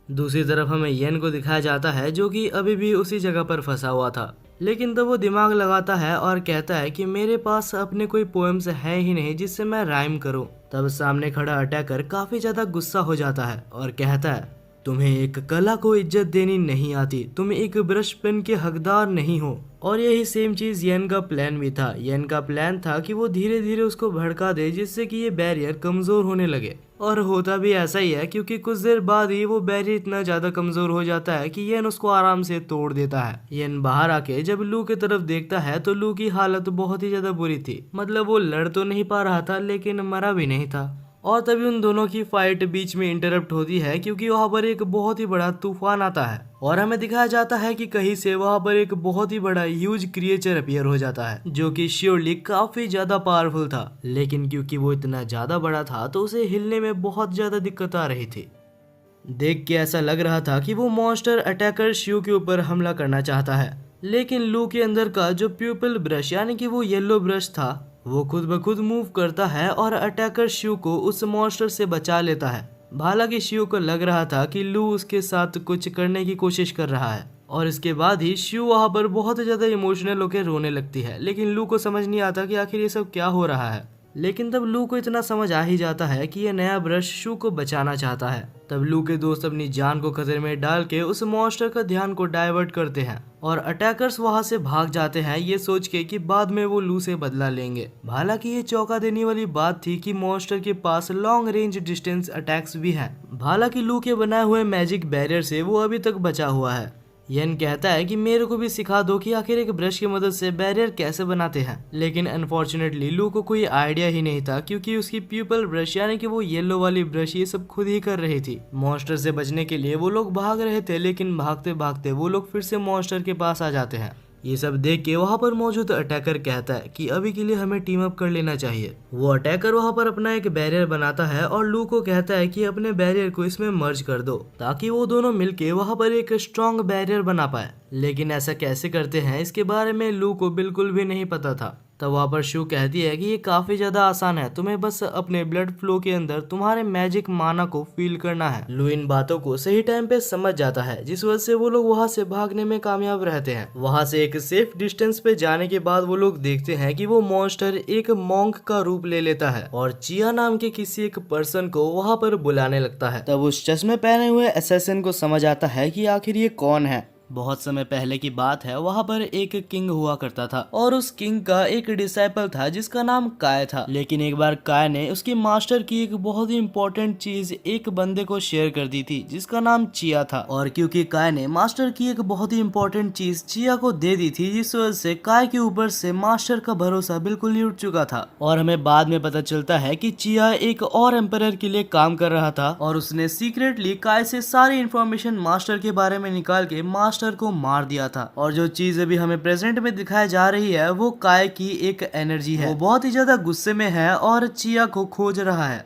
दूसरी तरफ हमें येन को दिखाया जाता है जो कि अभी भी उसी जगह पर फंसा हुआ था, लेकिन तब वो दिमाग लगाता है और कहता है कि मेरे पास अपने कोई पोएम्स है ही नहीं जिससे मैं राइम करूं। तब सामने खड़ा अटैकर काफी ज्यादा गुस्सा हो जाता है और कहता है तुम्हें एक कला को इज्जत देनी नहीं आती, तुम एक ब्रश पेन के हकदार नहीं हो। और यही सेम चीज येन का प्लान भी था। येन का प्लान था कि वो धीरे धीरे उसको भड़का दे जिससे कि ये बैरियर कमजोर होने लगे, और होता भी ऐसा ही है क्योंकि कुछ देर बाद ही वो बैरियर इतना ज्यादा कमजोर हो जाता है कि येन उसको आराम से तोड़ देता है। येन बाहर आके जब लू की तरफ देखता है तो लू की हालत बहुत ही ज्यादा बुरी थी। मतलब वो लड़ तो नहीं पा रहा था लेकिन मरा भी नहीं था। और तभी उन दोनों की फाइट बीच में इंटरप्ट होती है क्योंकि वहाँ पर एक बहुत ही बड़ा तूफान आता है और हमें दिखाया जाता है कि कहीं से वहाँ पर एक बहुत ही बड़ा ह्यूज क्रिएचर अपीयर हो जाता है जो कि श्योरली काफी ज्यादा पावरफुल था, लेकिन क्योंकि वो इतना ज्यादा बड़ा था तो उसे हिलने में बहुत ज्यादा दिक्कत आ रही थी। देख के ऐसा लग रहा था कि वो मॉन्स्टर अटैकर शिव के ऊपर हमला करना चाहता है, लेकिन लू के अंदर का जो प्यूपल ब्रश यानी कि वो येलो ब्रश था वो खुद ब खुद मूव करता है और अटैकर शिव को उस मॉन्स्टर से बचा लेता है। हालांकि शिव को लग रहा था कि लू उसके साथ कुछ करने की कोशिश कर रहा है और इसके बाद ही शिव वहाँ पर बहुत ज्यादा इमोशनल होकर रोने लगती है, लेकिन लू को समझ नहीं आता कि आखिर ये सब क्या हो रहा है। लेकिन तब लू को इतना समझ आ ही जाता है कि यह नया ब्रश शिव को बचाना चाहता है। तब लू के दोस्त अपनी जान को खतरे में डाल के उस मॉन्स्टर का ध्यान को डाइवर्ट करते हैं और अटैकर्स वहां से भाग जाते हैं ये सोच के कि बाद में वो लू से बदला लेंगे। हालांकि ये चौंका देने वाली बात थी कि मॉन्स्टर के पास लॉन्ग रेंज डिस्टेंस अटैक्स भी हैं। हालांकि लू के बनाए हुए मैजिक बैरियर से वो अभी तक बचा हुआ है। येन कहता है कि मेरे को भी सिखा दो कि आखिर एक ब्रश की मदद से बैरियर कैसे बनाते हैं, लेकिन अनफॉर्चुनेटली लू को कोई आइडिया ही नहीं था क्योंकि उसकी प्यूपल ब्रश यानी कि वो येलो वाली ब्रश ये सब खुद ही कर रही थी। मॉन्स्टर से बचने के लिए वो लोग भाग रहे थे, लेकिन भागते भागते वो लोग फिर से मॉन्स्टर के पास आ जाते हैं। ये सब देख के वहाँ पर मौजूद अटैकर कहता है कि अभी के लिए हमें टीम अप कर लेना चाहिए। वो अटैकर वहाँ पर अपना एक बैरियर बनाता है और लू को कहता है कि अपने बैरियर को इसमें मर्ज कर दो ताकि वो दोनों मिलके वहाँ पर एक स्ट्रॉन्ग बैरियर बना पाए। लेकिन ऐसा कैसे करते हैं इसके बारे में लू को बिल्कुल भी नहीं पता था। तब वहाँ पर शिव कहती है कि ये काफी ज्यादा आसान है, तुम्हें बस अपने ब्लड फ्लो के अंदर तुम्हारे मैजिक माना को फील करना है। लू इन बातों को सही टाइम पे समझ जाता है जिस वजह से वो लोग वहाँ से भागने में कामयाब रहते हैं। वहाँ से एक सेफ डिस्टेंस पे जाने के बाद वो लोग देखते हैं कि वो मॉन्स्टर एक मॉन्क का रूप ले लेता है और चिया नाम के किसी एक पर्सन को वहाँ पर बुलाने लगता है। तब उस चश्मे पहने हुए असैसिन को समझ आता है कि आखिर ये कौन है। बहुत समय पहले की बात है, वहाँ पर एक किंग हुआ करता था और उस किंग का एक डिसाइपल था जिसका नाम काय था। लेकिन एक बार काय ने उसके मास्टर की एक बहुत ही इम्पोर्टेंट चीज एक बंदे को शेयर कर दी थी जिसका नाम चिया था। और क्योंकि काय ने मास्टर की एक बहुत ही इम्पोर्टेंट चीज चिया को दे दी थी, जिस वजह से काय के ऊपर से मास्टर का भरोसा बिल्कुल ही उठ चुका था। और हमें बाद में पता चलता है कि चिया एक और एम्परर के लिए काम कर रहा था और उसने सीक्रेटली काय से सारी इन्फॉर्मेशन मास्टर के बारे में निकाल के मास्टर को मार दिया था। और जो चीज अभी हमें प्रेजेंट में दिखाई जा रही है वो काय की एक एनर्जी है। वो बहुत ही ज्यादा गुस्से में है और चिया को खोज रहा है।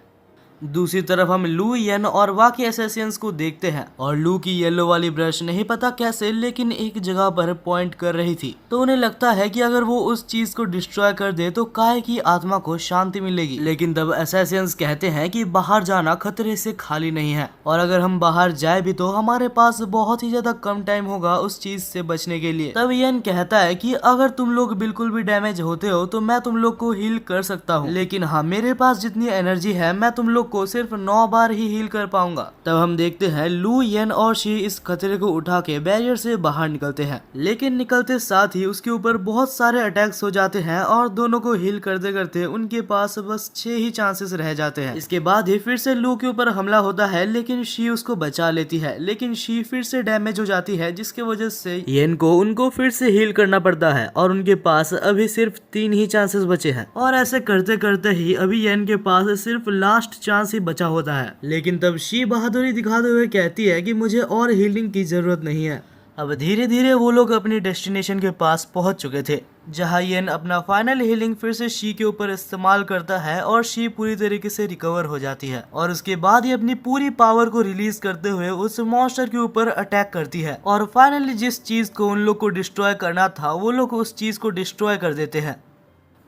दूसरी तरफ हम लू, येन और बाकी असैसिन्स को देखते हैं और लू की येलो वाली ब्रश नहीं पता कैसे लेकिन एक जगह पर पॉइंट कर रही थी, तो उन्हें लगता है कि अगर वो उस चीज को डिस्ट्रॉय कर दे तो काय की आत्मा को शांति मिलेगी। लेकिन तब असैसिन्स कहते हैं कि बाहर जाना खतरे से खाली नहीं है और अगर हम बाहर जाए भी तो हमारे पास बहुत ही ज्यादा कम टाइम होगा उस चीज से बचने के लिए। तब येन कहता है कि अगर तुम लोग बिल्कुल भी डैमेज होते हो तो मैं तुम लोग को हील कर सकता हूँ, लेकिन हाँ मेरे पास जितनी एनर्जी है मैं तुम लोग को सिर्फ 9 बार ही हील कर पाऊंगा। तब हम देखते हैं लू, येन और शी इस खतरे को उठा के बैरियर से बाहर निकलते हैं, लेकिन निकलते साथ ही उसके ऊपर बहुत सारे अटैक्स हो जाते हैं और दोनों को हील करते करते उनके पास बस 6 ही चांसेस रह जाते हैं। इसके बाद ही फिर से लू के ऊपर हमला होता है लेकिन शी उसको बचा लेती है, लेकिन शी फिर से डैमेज हो जाती है जिसकी वजह से येन को उनको फिर से हील करना पड़ता है और उनके पास अभी सिर्फ 3 ही चांसेस बचे हैं। और ऐसे करते करते ही अभी येन के पास सिर्फ लास्ट चांस ही बचा होता है। लेकिन तब शी बहादुरी दिखाते हुए कहती है कि मुझे और हीलिंग की जरूरत नहीं है। अब धीरे धीरे वो लोग अपनी डेस्टिनेशन के पास पहुंच चुके थे, जहां येन अपना फाइनल हीलिंग फिर से शी के ऊपर इस्तेमाल करता है और शी पूरी तरीके से रिकवर हो जाती है और उसके बाद ही अपनी पूरी पावर को रिलीज करते हुए उस मॉन्स्टर के ऊपर अटैक करती है और फाइनली जिस चीज को उन लोग को डिस्ट्रॉय करना था वो लोग उस चीज को डिस्ट्रॉय कर देते हैं।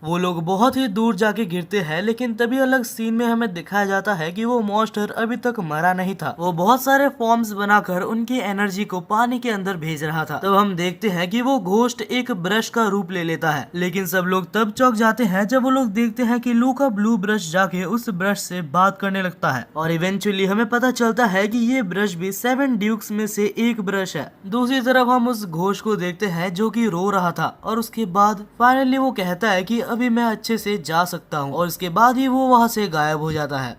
वो लोग बहुत ही दूर जाके गिरते हैं, लेकिन तभी अलग सीन में हमें दिखाया जाता है कि वो मॉन्स्टर अभी तक मरा नहीं था। वो बहुत सारे फॉर्म्स बनाकर उनकी एनर्जी को पानी के अंदर भेज रहा था। तब हम देखते हैं कि वो घोस्ट एक ब्रश का रूप ले लेता है, लेकिन सब लोग तब चौंक जाते हैं जब वो लोग देखते हैं कि लू का ब्लू ब्रश जाके उस ब्रश से बात करने लगता है और इवेंचुअली हमें पता चलता है कि ये ब्रश भी 7 ड्यूक्स में से एक ब्रश है। दूसरी तरफ हम उस घोस्ट को देखते हैं जो कि रो रहा था और उसके बाद फाइनली वो कहता है कि अभी मैं अच्छे से जा सकता हूँ और उसके बाद ही वो वहाँ से गायब हो जाता है।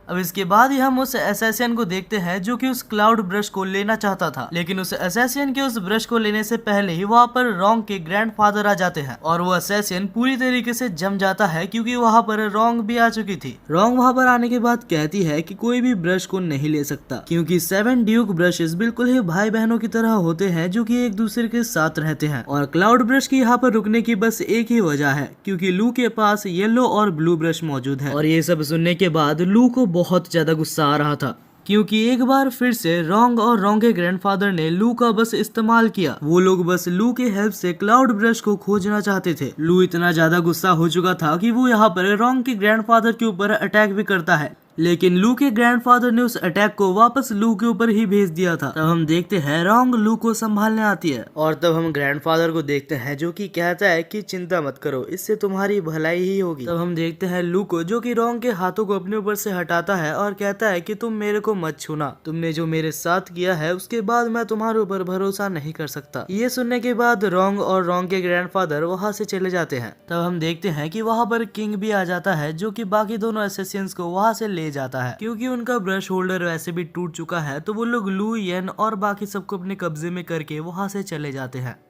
अब इसके बाद ही हम उस असैसिन को देखते हैं जो कि उस क्लाउड ब्रश को लेना चाहता था, लेकिन उस असैसिन के उस ब्रश को लेने से पहले ही वहाँ पर रोंग के ग्रैंडफादर आ जाते हैं और वो असैसिन पूरी तरीके से जम जाता है क्योंकि वहाँ पर रोंग भी आ चुकी थी। रोंग वहाँ पर आने के बाद कहती है कि कोई भी ब्रश को नहीं ले सकता क्योंकि 7 ड्यूक ब्रशेस बिल्कुल ही भाई बहनों की तरह होते हैं जो कि एक दूसरे के साथ रहते हैं। और क्लाउड ब्रश की यहाँ पर रुकने की बस एक ही वजह है क्योंकि लू के पास येलो और ब्लू ब्रश मौजूद है। और ये सब सुनने के बाद लू को बहुत ज्यादा गुस्सा आ रहा था क्योंकि एक बार फिर से रोंग और रोंग के ग्रैंडफादर ने लू का बस इस्तेमाल किया। वो लोग बस लू के हेल्प से क्लाउड ब्रश को खोजना चाहते थे। लू इतना ज्यादा गुस्सा हो चुका था कि वो यहाँ पर रोंग के ग्रैंडफादर के ऊपर अटैक भी करता है, लेकिन लू के ग्रैंडफादर ने उस अटैक को वापस लू के ऊपर ही भेज दिया था। तब हम देखते हैं रोंग लू को संभालने आती है और तब हम ग्रैंडफादर को देखते हैं जो कि कहता है कि चिंता मत करो, इससे तुम्हारी भलाई ही होगी। तब हम देखते हैं लू को जो कि रोंग के हाथों को अपने ऊपर से हटाता है और कहता है कि तुम मेरे को मत छूना, तुमने जो मेरे साथ किया है उसके बाद मैं तुम्हारे ऊपर भरोसा नहीं कर सकता। ये सुनने के बाद रोंग और रोंग के ग्रैंडफादर वहाँ से चले जाते हैं। तब हम देखते हैं कि वहाँ पर किंग भी आ जाता है जो कि बाकी दोनों असैसिन्स को वहाँ से ले जाता है क्योंकि उनका ब्रश होल्डर वैसे भी टूट चुका है। तो वो लोग लू, येन और बाकी सबको अपने कब्जे में करके वहां से चले जाते हैं।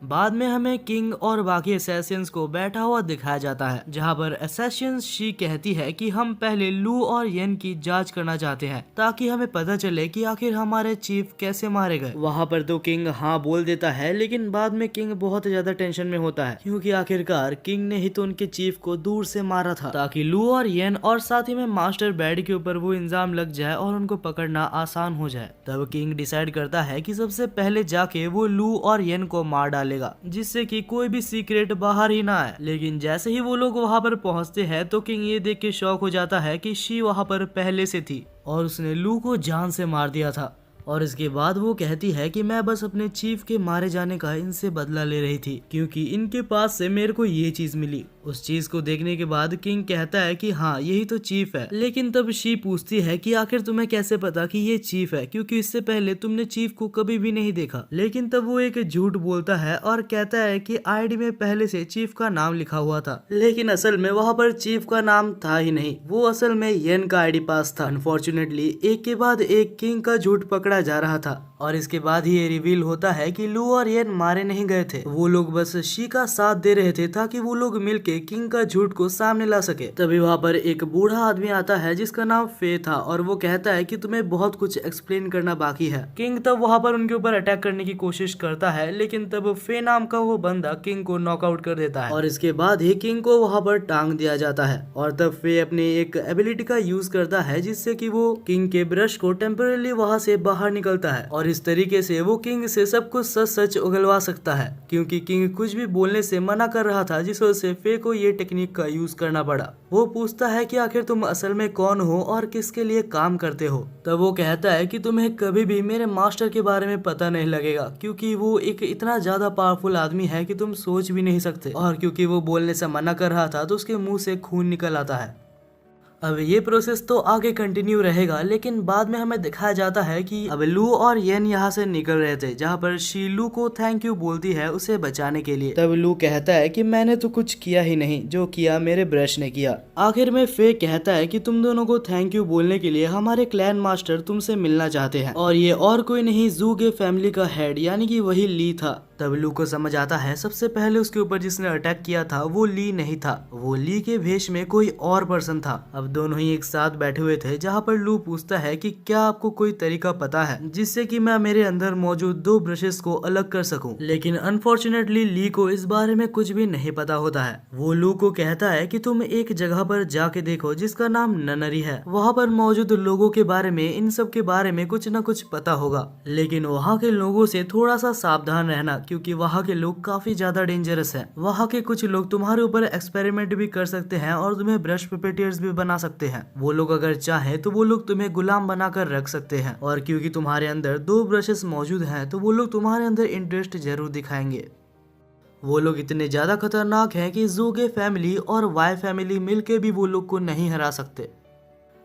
बाद में हमें किंग और बाकी असैसिन्स को बैठा हुआ दिखाया जाता है जहां पर असैसिन शी कहती है कि हम पहले लू और येन की जांच करना चाहते हैं ताकि हमें पता चले कि आखिर हमारे चीफ कैसे मारे गए। वहां पर तो किंग हाँ बोल देता है, लेकिन बाद में किंग बहुत ज्यादा टेंशन में होता है क्योंकि आखिरकार किंग ने ही तो उनके चीफ को दूर से मारा था ताकि लू और येन और साथ ही में मास्टर बैड के ऊपर वो इल्जाम लग जाए और उनको पकड़ना आसान हो जाए। तब किंग डिसाइड करता है कि सबसे पहले जाके वो लू और येन को मार डाले जिससे कि कोई भी सीक्रेट बाहर ही ना आए। लेकिन जैसे ही वो लोग वहां पर पहुंचते हैं तो किंग ये देख के शॉक हो जाता है कि शी वहां पर पहले से थी और उसने लू को जान से मार दिया था। और इसके बाद वो कहती है कि मैं बस अपने चीफ के मारे जाने का इनसे बदला ले रही थी क्योंकि इनके पास से मेरे को ये चीज मिली। उस चीज को देखने के बाद किंग कहता है कि हाँ यही तो चीफ है। लेकिन तब शी पूछती है कि आखिर तुम्हें कैसे पता कि ये चीफ है क्योंकि इससे पहले तुमने चीफ को कभी भी नहीं देखा। लेकिन तब वो एक झूठ बोलता है और कहता है कि आईडी में पहले से चीफ का नाम लिखा हुआ था, लेकिन असल में वहाँ पर चीफ का नाम था ही नहीं, वो असल में येन का आईडी पास था। अनफॉर्चुनेटली एक के बाद एक किंग का झूठ पकड़ा जा रहा था और इसके बाद ही ये रिवील होता है कि लू और येन मारे नहीं गए थे, वो लोग बस शी का साथ दे रहे थे ताकि वो लोग मिलके किंग का झूठ को सामने ला सके। तभी वहाँ पर एक बूढ़ा आदमी आता है जिसका नाम फे था और वो कहता है कि तुम्हें बहुत कुछ एक्सप्लेन करना बाकी है। किंग तब वहाँ पर उनके ऊपर अटैक करने की कोशिश करता है, लेकिन तब फे नाम का वो बंदा किंग को नॉकआउट कर देता है और इसके बाद ही किंग को वहाँ पर टांग दिया जाता है। और तब फे अपनी एक एबिलिटी का यूज करता है जिससे कि वो किंग के ब्रश को टेम्पररी वहाँ से बाहर निकलता है और इस तरीके से वो किंग से सब कुछ सच सच उगलवा सकता है क्योंकि किंग कुछ भी बोलने से मना कर रहा था, जिस वजह से फे को ये टेक्निक का यूज करना पड़ा। वो पूछता है कि आखिर तुम असल में कौन हो और किसके लिए काम करते हो। तब वो कहता है कि तुम्हें कभी भी मेरे मास्टर के बारे में पता नहीं लगेगा क्योंकि वो एक इतना ज्यादा पावरफुल आदमी है कि तुम सोच भी नहीं सकते। और क्योंकि वो बोलने से मना कर रहा था तो उसके मुंह से खून निकल आता है। अब ये प्रोसेस तो आगे कंटिन्यू रहेगा, लेकिन बाद में हमें दिखाया जाता है कि अब लू और येन यहाँ से निकल रहे थे जहाँ पर शी लू को थैंक यू बोलती है उसे बचाने के लिए। तब लू कहता है कि मैंने तो कुछ किया ही नहीं, जो किया मेरे ब्रश ने किया। आखिर में फे कहता है कि तुम दोनों को थैंक यू बोलने के लिए हमारे क्लैन मास्टर तुमसे मिलना चाहते हैं और ये और कोई नहीं ज़ूगे फैमिली का हेड यानी कि वही ली था। तब लू को समझ आता है सबसे पहले उसके ऊपर जिसने अटैक किया था वो ली नहीं था, वो ली के भेष में कोई और पर्सन था। अब दोनों ही एक साथ बैठे हुए थे जहाँ पर लू पूछता है कि क्या आपको कोई तरीका पता है जिससे कि मैं मेरे अंदर मौजूद 2 ब्रशेस को अलग कर सकूं। लेकिन अनफॉर्चुनेटली ली को इस बारे में कुछ भी नहीं पता होता है। वो लू को कहता है कि तुम एक जगह पर जाके देखो जिसका नाम ननरी है, वहाँ पर मौजूद लोगों के बारे में इन सब के बारे में कुछ न कुछ पता होगा, लेकिन वहाँ के लोगों से थोड़ा सा सावधान रहना क्योंकि वहाँ के लोग काफी ज्यादा डेंजरस हैं। वहाँ के कुछ लोग तुम्हारे ऊपर एक्सपेरिमेंट भी कर सकते हैं और तुम्हें ब्रश पेपेटियर्स भी बना सकते हैं। वो लोग अगर चाहे तो वो लोग तुम्हें गुलाम बनाकर रख सकते हैं और क्योंकि तुम्हारे अंदर 2 ब्रशेस मौजूद हैं तो वो लोग तुम्हारे अंदर इंटरेस्ट जरूर दिखाएंगे। वो लोग इतने ज्यादा खतरनाक हैं कि ज़ूगे फैमिली और वाई फैमिली मिलके भी वो लोग को नहीं हरा सकते।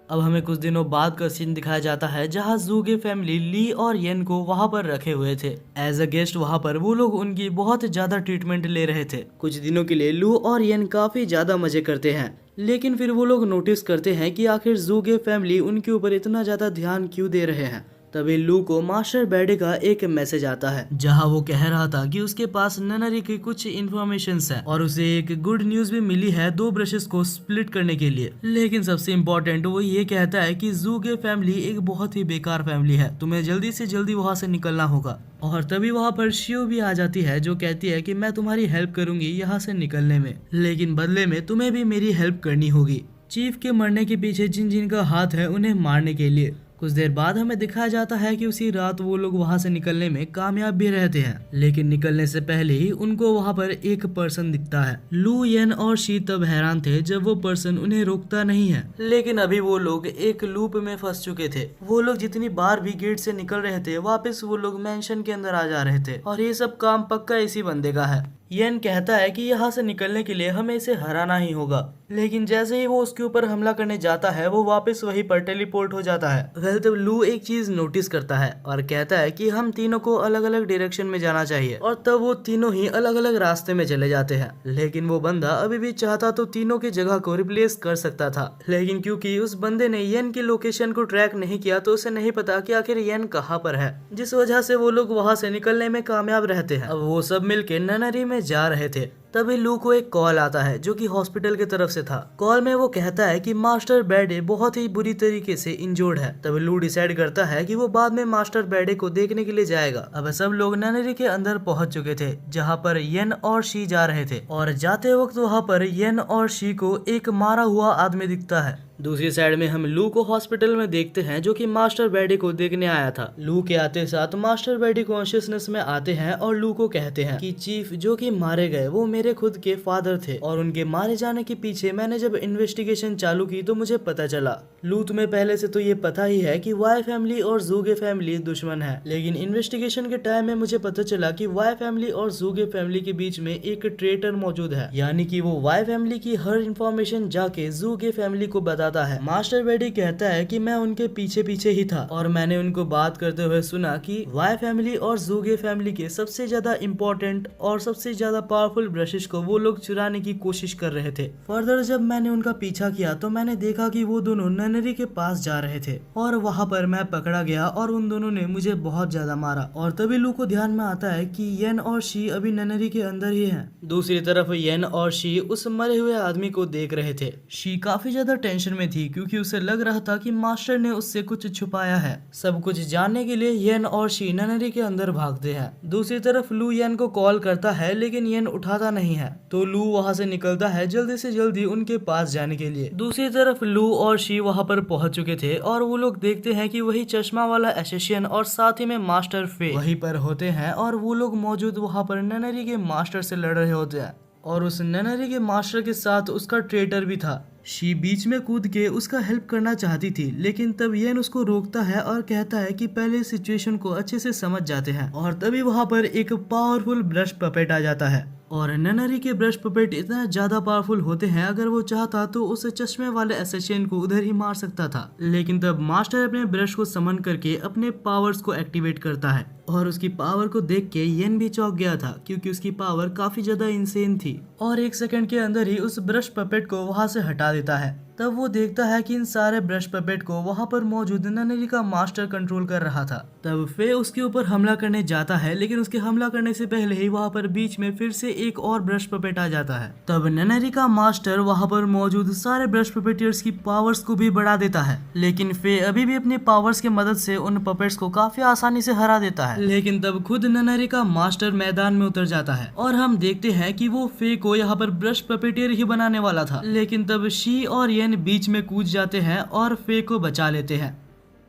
अब हमें कुछ दिनों बाद का सीन दिखाया जाता है जहाँ ज़ूगे फैमिली ली और येन को वहाँ पर रखे हुए थे एज अ गेस्ट। वहाँ पर वो लोग उनकी बहुत ज्यादा ट्रीटमेंट ले रहे थे। कुछ दिनों के लिए लू और येन काफी ज्यादा मजे करते हैं लेकिन फिर वो लोग नोटिस करते हैं कि आखिर जू के फैमिली उनके ऊपर इतना ज्यादा ध्यान क्यों दे रहे हैं। तभी लू को मास्टर बैडे का एक मैसेज आता है जहां वो कह रहा था कि उसके पास ननरी की कुछ इन्फॉर्मेशन है और उसे एक गुड न्यूज भी मिली है 2 ब्रशेस को स्प्लिट करने के लिए। लेकिन सबसे इम्पोर्टेंट वो ये कहता है कि जू के फैमिली एक बहुत ही बेकार फैमिली है, तुम्हें जल्दी से जल्दी वहाँ से निकलना होगा। और तभी वहाँ पर शिव भी आ जाती है जो कहती है कि मैं तुम्हारी हेल्प करूंगी यहाँ से निकलने में, लेकिन बदले में तुम्हें भी मेरी हेल्प करनी होगी। चीफ के मरने के पीछे जिन जिन का हाथ है उन्हें मारने के लिए। कुछ देर बाद हमें दिखाया जाता है कि उसी रात वो लोग वहाँ से निकलने में कामयाब भी रहते हैं, लेकिन निकलने से पहले ही उनको वहाँ पर एक पर्सन दिखता है। लू, येन और शी तब हैरान थे जब वो पर्सन उन्हें रोकता नहीं है, लेकिन अभी वो लोग एक लूप में फंस चुके थे। वो लोग जितनी बार भी गेट से निकल रहे थे वापस वो लोग मेंशन के अंदर आ जा रहे थे और ये सब काम पक्का इसी बंदे का है। येन कहता है कि यहाँ से निकलने के लिए हमें इसे हराना ही होगा, लेकिन जैसे ही वो उसके ऊपर हमला करने जाता है वो वापस वहीं पर टेलीपोर्ट हो जाता है। वेल तब लू एक चीज नोटिस करता है और कहता है कि हम तीनों को अलग अलग डायरेक्शन में जाना चाहिए और तब वो तीनों ही अलग अलग रास्ते में चले जाते हैं। लेकिन वो बंदा अभी भी चाहता तो तीनों की जगह को रिप्लेस कर सकता था, लेकिन क्योंकि उस बंदे ने येन की लोकेशन को ट्रैक नहीं किया तो उसे नहीं पता कि आखिर येन कहाँ पर है, जिस वजह से वो लोग वहाँ से निकलने में कामयाब रहते हैं। अब वो सब मिलके ननरी में जा रहे थे। तभी लू को एक कॉल आता है जो कि हॉस्पिटल की तरफ से था। कॉल में वो कहता है कि मास्टर बैडे बहुत ही बुरी तरीके से इंजर्ड है। तभी लू डिसाइड करता है कि वो बाद में मास्टर बैडे को देखने के लिए जाएगा। अब सब लोग ननरी के अंदर पहुंच चुके थे जहां पर येन और शी जा रहे थे और जाते वक्त वहां पर येन और शी को एक मारा हुआ आदमी दिखता है। दूसरी साइड में हम लू को हॉस्पिटल में देखते हैं जो कि मास्टर बैडी को देखने आया था। लू के आते साथ मास्टर बैडी कॉन्शियसनेस में आते हैं और लू को कहते हैं कि चीफ जो कि मारे गए वो मेरे खुद के फादर थे और उनके मारे जाने के पीछे मैंने जब इन्वेस्टिगेशन चालू की तो मुझे पता चला। लू तुम्हें पहले से तो ये पता ही है कि वाई फैमिली और जू के फैमिली दुश्मन है, लेकिन इन्वेस्टिगेशन के टाइम में मुझे पता चला कि वाई फैमिली और जू के फैमिली के बीच में एक ट्रेटर मौजूद है, यानी कि वो वाई फैमिली की हर इंफॉर्मेशन जाके जू के फैमिली को बताता है। मास्टर बेडी कहता है कि मैं उनके पीछे पीछे ही था और मैंने उनको बात करते हुए सुना कि वाई फैमिली और जूगे फैमिली के सबसे ज्यादा इम्पोर्टेंट और सबसे ज्यादा पावरफुल ब्रशेस को वो लोग चुराने की कोशिश कर रहे थे। फर्दर जब मैंने उनका पीछा किया तो मैंने देखा कि वो दोनों ननरी के पास जा रहे थे और वहाँ पर मैं पकड़ा गया और उन दोनों ने मुझे बहुत ज्यादा मारा। और तभी लू को ध्यान में आता है कि येन और शी अभी ननरी के अंदर ही हैं। दूसरी तरफ येन और शी उस मरे हुए आदमी को देख रहे थे। शी काफी ज्यादा टेंशन में थी क्योंकि उसे लग रहा था कि मास्टर ने उससे कुछ छुपाया है। सब कुछ जानने के लिए येन और शी ननरी के अंदर भागते हैं। दूसरी तरफ लू येन को कॉल करता है लेकिन येन उठाता नहीं है, तो लू वहां से निकलता है जल्दी से जल्दी उनके पास जाने के लिए। दूसरी तरफ लू और शी वहां पर पहुंच चुके थे और वो लोग देखते हैं कि वही चश्मा वाला एसेसियन और साथ ही में मास्टर फे वहीं पर होते हैं और वो लोग मौजूद वहां पर ननरी के मास्टर से लड़ रहे होते हैं और उस ननरी के मास्टर के साथ उसका ट्रेटर भी था। शी बीच में कूद के उसका हेल्प करना चाहती थी, लेकिन तब येन उसको रोकता है और कहता है कि पहले सिचुएशन को अच्छे से समझ जाते हैं। और तभी वहां पर एक पावरफुल ब्रश पपेट आ जाता है और ननरी के ब्रश पपेट इतना ज्यादा पावरफुल होते हैं अगर वो चाहता तो उस चश्मे वाले एसेसियन को उधर ही मार सकता था। लेकिन तब मास्टर अपने ब्रश को समन करके अपने पावर्स को एक्टिवेट करता है और उसकी पावर को देख के येन भी चौंक गया था क्योंकि उसकी पावर काफी ज्यादा इंसेन थी और 1 सेकंड के अंदर ही उस ब्रश पपेट को वहां से हटा देता है। तब वो देखता है कि इन सारे ब्रश पपेट को वहां पर मौजूद ननरी का मास्टर कंट्रोल कर रहा था। तब फे उसके ऊपर हमला करने जाता है, लेकिन उसके हमला करने से पहले ही वहां पर बीच में फिर से एक और ब्रश पपेट आ जाता है। तब ननरी का मास्टर वहां पर मौजूद सारे ब्रश पपेटियर्स की पावर्स को भी बढ़ा देता है, लेकिन फे अभी भी अपनी पावर्स की मदद से उन पपेट्स को काफी आसानी से हरा देता है। लेकिन तब खुद ननरी का मास्टर मैदान में उतर जाता है और हम देखते हैं कि वो फे को यहाँ पर ब्रश पपेटियर ही बनाने वाला था, लेकिन तब शी और येन बीच में कूद जाते हैं और फे को बचा लेते हैं।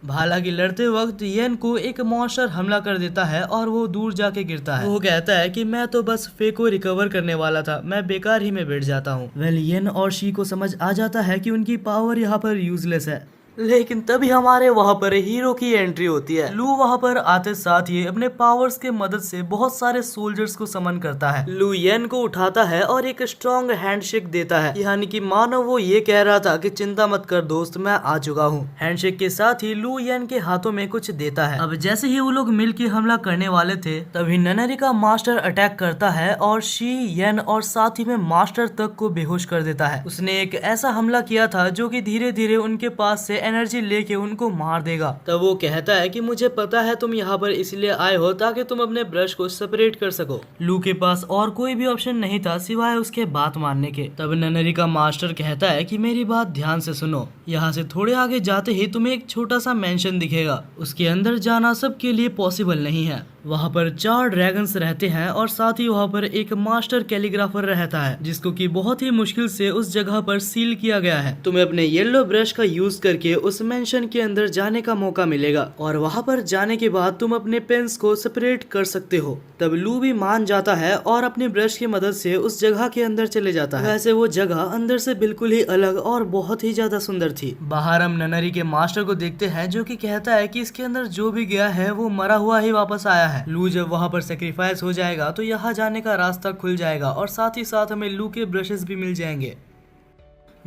हालांकि लड़ते वक्त येन को एक मॉन्स्टर हमला कर देता है और वो दूर जाके गिरता है। वो कहता है कि मैं तो बस फे को रिकवर करने वाला था, मैं बेकार ही में बैठ जाता हूँ। वेल येन और शी को समझ आ जाता है कि उनकी पावर यहाँ पर यूजलेस है लेकिन तभी हमारे वहाँ पर हीरो की एंट्री होती है। लू वहाँ पर आते साथ ही अपने पावर्स के मदद से बहुत सारे सोल्जर्स को समन करता है। लू येन को उठाता है और एक स्ट्रॉन्ग हैंडशेक देता है, यानी कि मानो वो ये कह रहा था कि चिंता मत कर दोस्त, मैं आ चुका हूँ। हैंडशेक के साथ ही लू येन के हाथों में कुछ देता है। अब जैसे ही वो लोग मिलकर हमला करने वाले थे तभी ननरी का मास्टर अटैक करता है और शी, येन और साथ ही में मास्टर तक को बेहोश कर देता है। उसने एक ऐसा हमला किया था जो कि धीरे धीरे उनके पास से एनर्जी लेके उनको मार देगा। तब वो कहता है कि मुझे पता है तुम यहाँ पर इसलिए आए हो ताकि तुम अपने ब्रश को सेपरेट कर सको। लू के पास और कोई भी ऑप्शन नहीं था सिवाय उसके बात मानने के। तब ननरी का मास्टर कहता है कि मेरी बात ध्यान से सुनो, यहाँ से थोड़े आगे जाते ही तुम्हें एक छोटा सा मेंशन दिखेगा, उसके अंदर जाना सबके लिए पॉसिबल नहीं है। वहाँ पर 4 ड्रैगन्स रहते हैं और साथ ही वहाँ पर एक मास्टर कैलीग्राफर रहता है जिसको कि बहुत ही मुश्किल से उस जगह पर सील किया गया है। तुम्हें अपने येलो ब्रश का यूज करके उस मेंशन के अंदर जाने का मौका मिलेगा और वहाँ पर जाने के बाद तुम अपने पेन्स को सेपरेट कर सकते हो। तब लू भी मान जाता है और अपनी ब्रश की मदद से उस जगह के अंदर चले जाता है। वैसे वो जगह अंदर से बिल्कुल ही अलग और बहुत ही ज्यादा सुंदर थी। बाहर हम ननरी के मास्टर को देखते हैं जो कि कहता है कि इसके अंदर जो भी गया है वो मरा हुआ ही वापस आया है। लू जब वहाँ पर सेक्रीफाइस हो जाएगा तो यहाँ जाने का रास्ता खुल जाएगा और साथ ही साथ हमें लू के ब्रशेस भी मिल जाएंगे।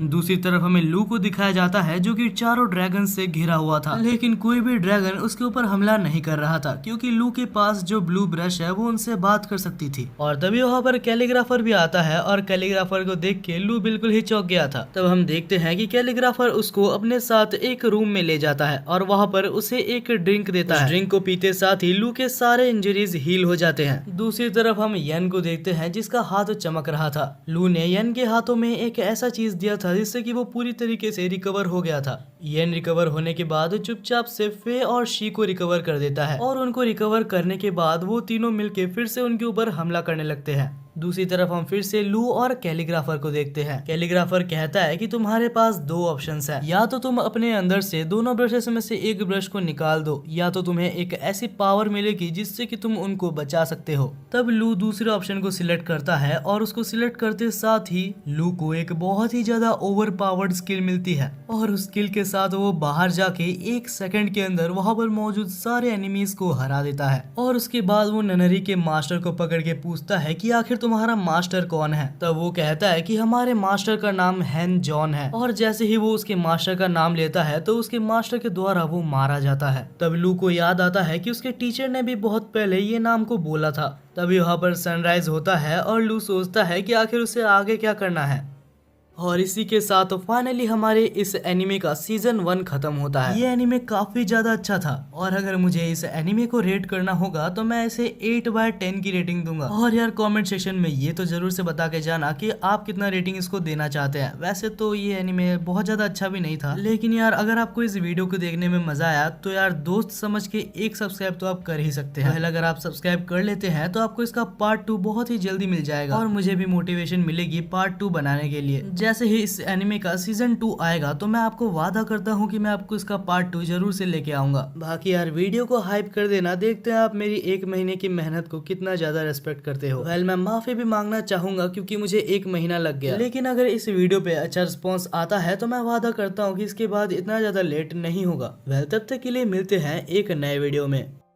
दूसरी तरफ हमें लू को दिखाया जाता है जो कि 4 ड्रैगन से घिरा हुआ था, लेकिन कोई भी ड्रैगन उसके ऊपर हमला नहीं कर रहा था क्योंकि लू के पास जो ब्लू ब्रश है वो उनसे बात कर सकती थी। और तभी वहाँ पर कैलीग्राफर भी आता है और कैलीग्राफर को देख के लू बिल्कुल ही चौंक गया था। तब हम देखते हैं कि कैलीग्राफर उसको अपने साथ एक रूम में ले जाता है और वहाँ पर उसे एक ड्रिंक देता है। ड्रिंक को पीते साथ ही लू के सारे इंजरीज हील हो जाते हैं। दूसरी तरफ हम येन को देखते हैं जिसका हाथ चमक रहा था। लू ने येन के हाथों में एक ऐसा चीज दिया था जिससे कि वो पूरी तरीके से रिकवर हो गया था। येन रिकवर होने के बाद चुपचाप से फे और शी को रिकवर कर देता है और उनको रिकवर करने के बाद वो तीनों मिलके फिर से उनके ऊपर हमला करने लगते हैं। दूसरी तरफ हम फिर से लू और कैलीग्राफर को देखते हैं। कैलीग्राफर कहता है कि तुम्हारे पास 2 ऑप्शंस हैं, या तो तुम अपने अंदर से दोनों ब्रशेस में से एक ब्रश को निकाल दो या तो तुम्हें एक ऐसी पावर मिलेगी जिससे कि तुम उनको बचा सकते हो। तब लू दूसरे ऑप्शन को सिलेक्ट करता है और उसको सिलेक्ट करते साथ ही लू को एक बहुत ही ज्यादा ओवर पावर्ड स्किल मिलती है और उस स्किल के साथ वो बाहर जाके 1 सेकंड के अंदर वहां पर मौजूद सारे एनिमीज को हरा देता है। और उसके बाद वो ननरी के मास्टर को पकड़ के पूछता है कि आखिर तुम्हारा मास्टर कौन है। तब वो कहता है कि हमारे मास्टर का नाम हैन जॉन है। और जैसे ही वो उसके मास्टर का नाम लेता है तो उसके मास्टर के द्वारा वो मारा जाता है। तब लू को याद आता है कि उसके टीचर ने भी बहुत पहले ये नाम को बोला था। तभी वहाँ पर सनराइज होता है और लू सोचता है कि आखिर उसे आगे क्या करना है। और इसी के साथ फाइनली हमारे इस एनिमे का सीजन 1 खत्म होता है। ये एनिमे काफी ज्यादा अच्छा था और अगर मुझे इस एनिमे को रेट करना होगा तो मैं इसे 8/10 की रेटिंग दूंगा। और यार कमेंट सेक्शन में ये तो जरूर से बता के जाना कि आप कितना रेटिंग इसको देना चाहते हैं। वैसे तो ये एनिमे बहुत ज्यादा अच्छा भी नहीं था, लेकिन यार अगर आपको इस वीडियो को देखने में मजा आया तो यार दोस्त समझ के एक सब्सक्राइब तो आप कर ही सकते हैं। पहले अगर आप सब्सक्राइब कर लेते हैं तो आपको इसका पार्ट 2 बहुत ही जल्दी मिल जाएगा और मुझे भी मोटिवेशन मिलेगी पार्ट 2 बनाने के लिए। जैसे ही इस एनिमे का सीजन 2 आएगा तो मैं आपको वादा करता हूँ कि मैं आपको इसका पार्ट 2 जरूर से लेके आऊंगा। बाकी यार वीडियो को हाइप कर देना, देखते हैं आप मेरी 1 महीने की मेहनत को कितना ज्यादा रेस्पेक्ट करते हो। वेल मैं माफी भी मांगना चाहूंगा क्योंकि मुझे 1 महीना लग गया, लेकिन अगर इस वीडियो पे अच्छा रिस्पॉन्स आता है तो मैं वादा करता हूँ कि इसके बाद इतना ज्यादा लेट नहीं होगा। वेल तब तक के लिए मिलते हैं एक नए वीडियो में।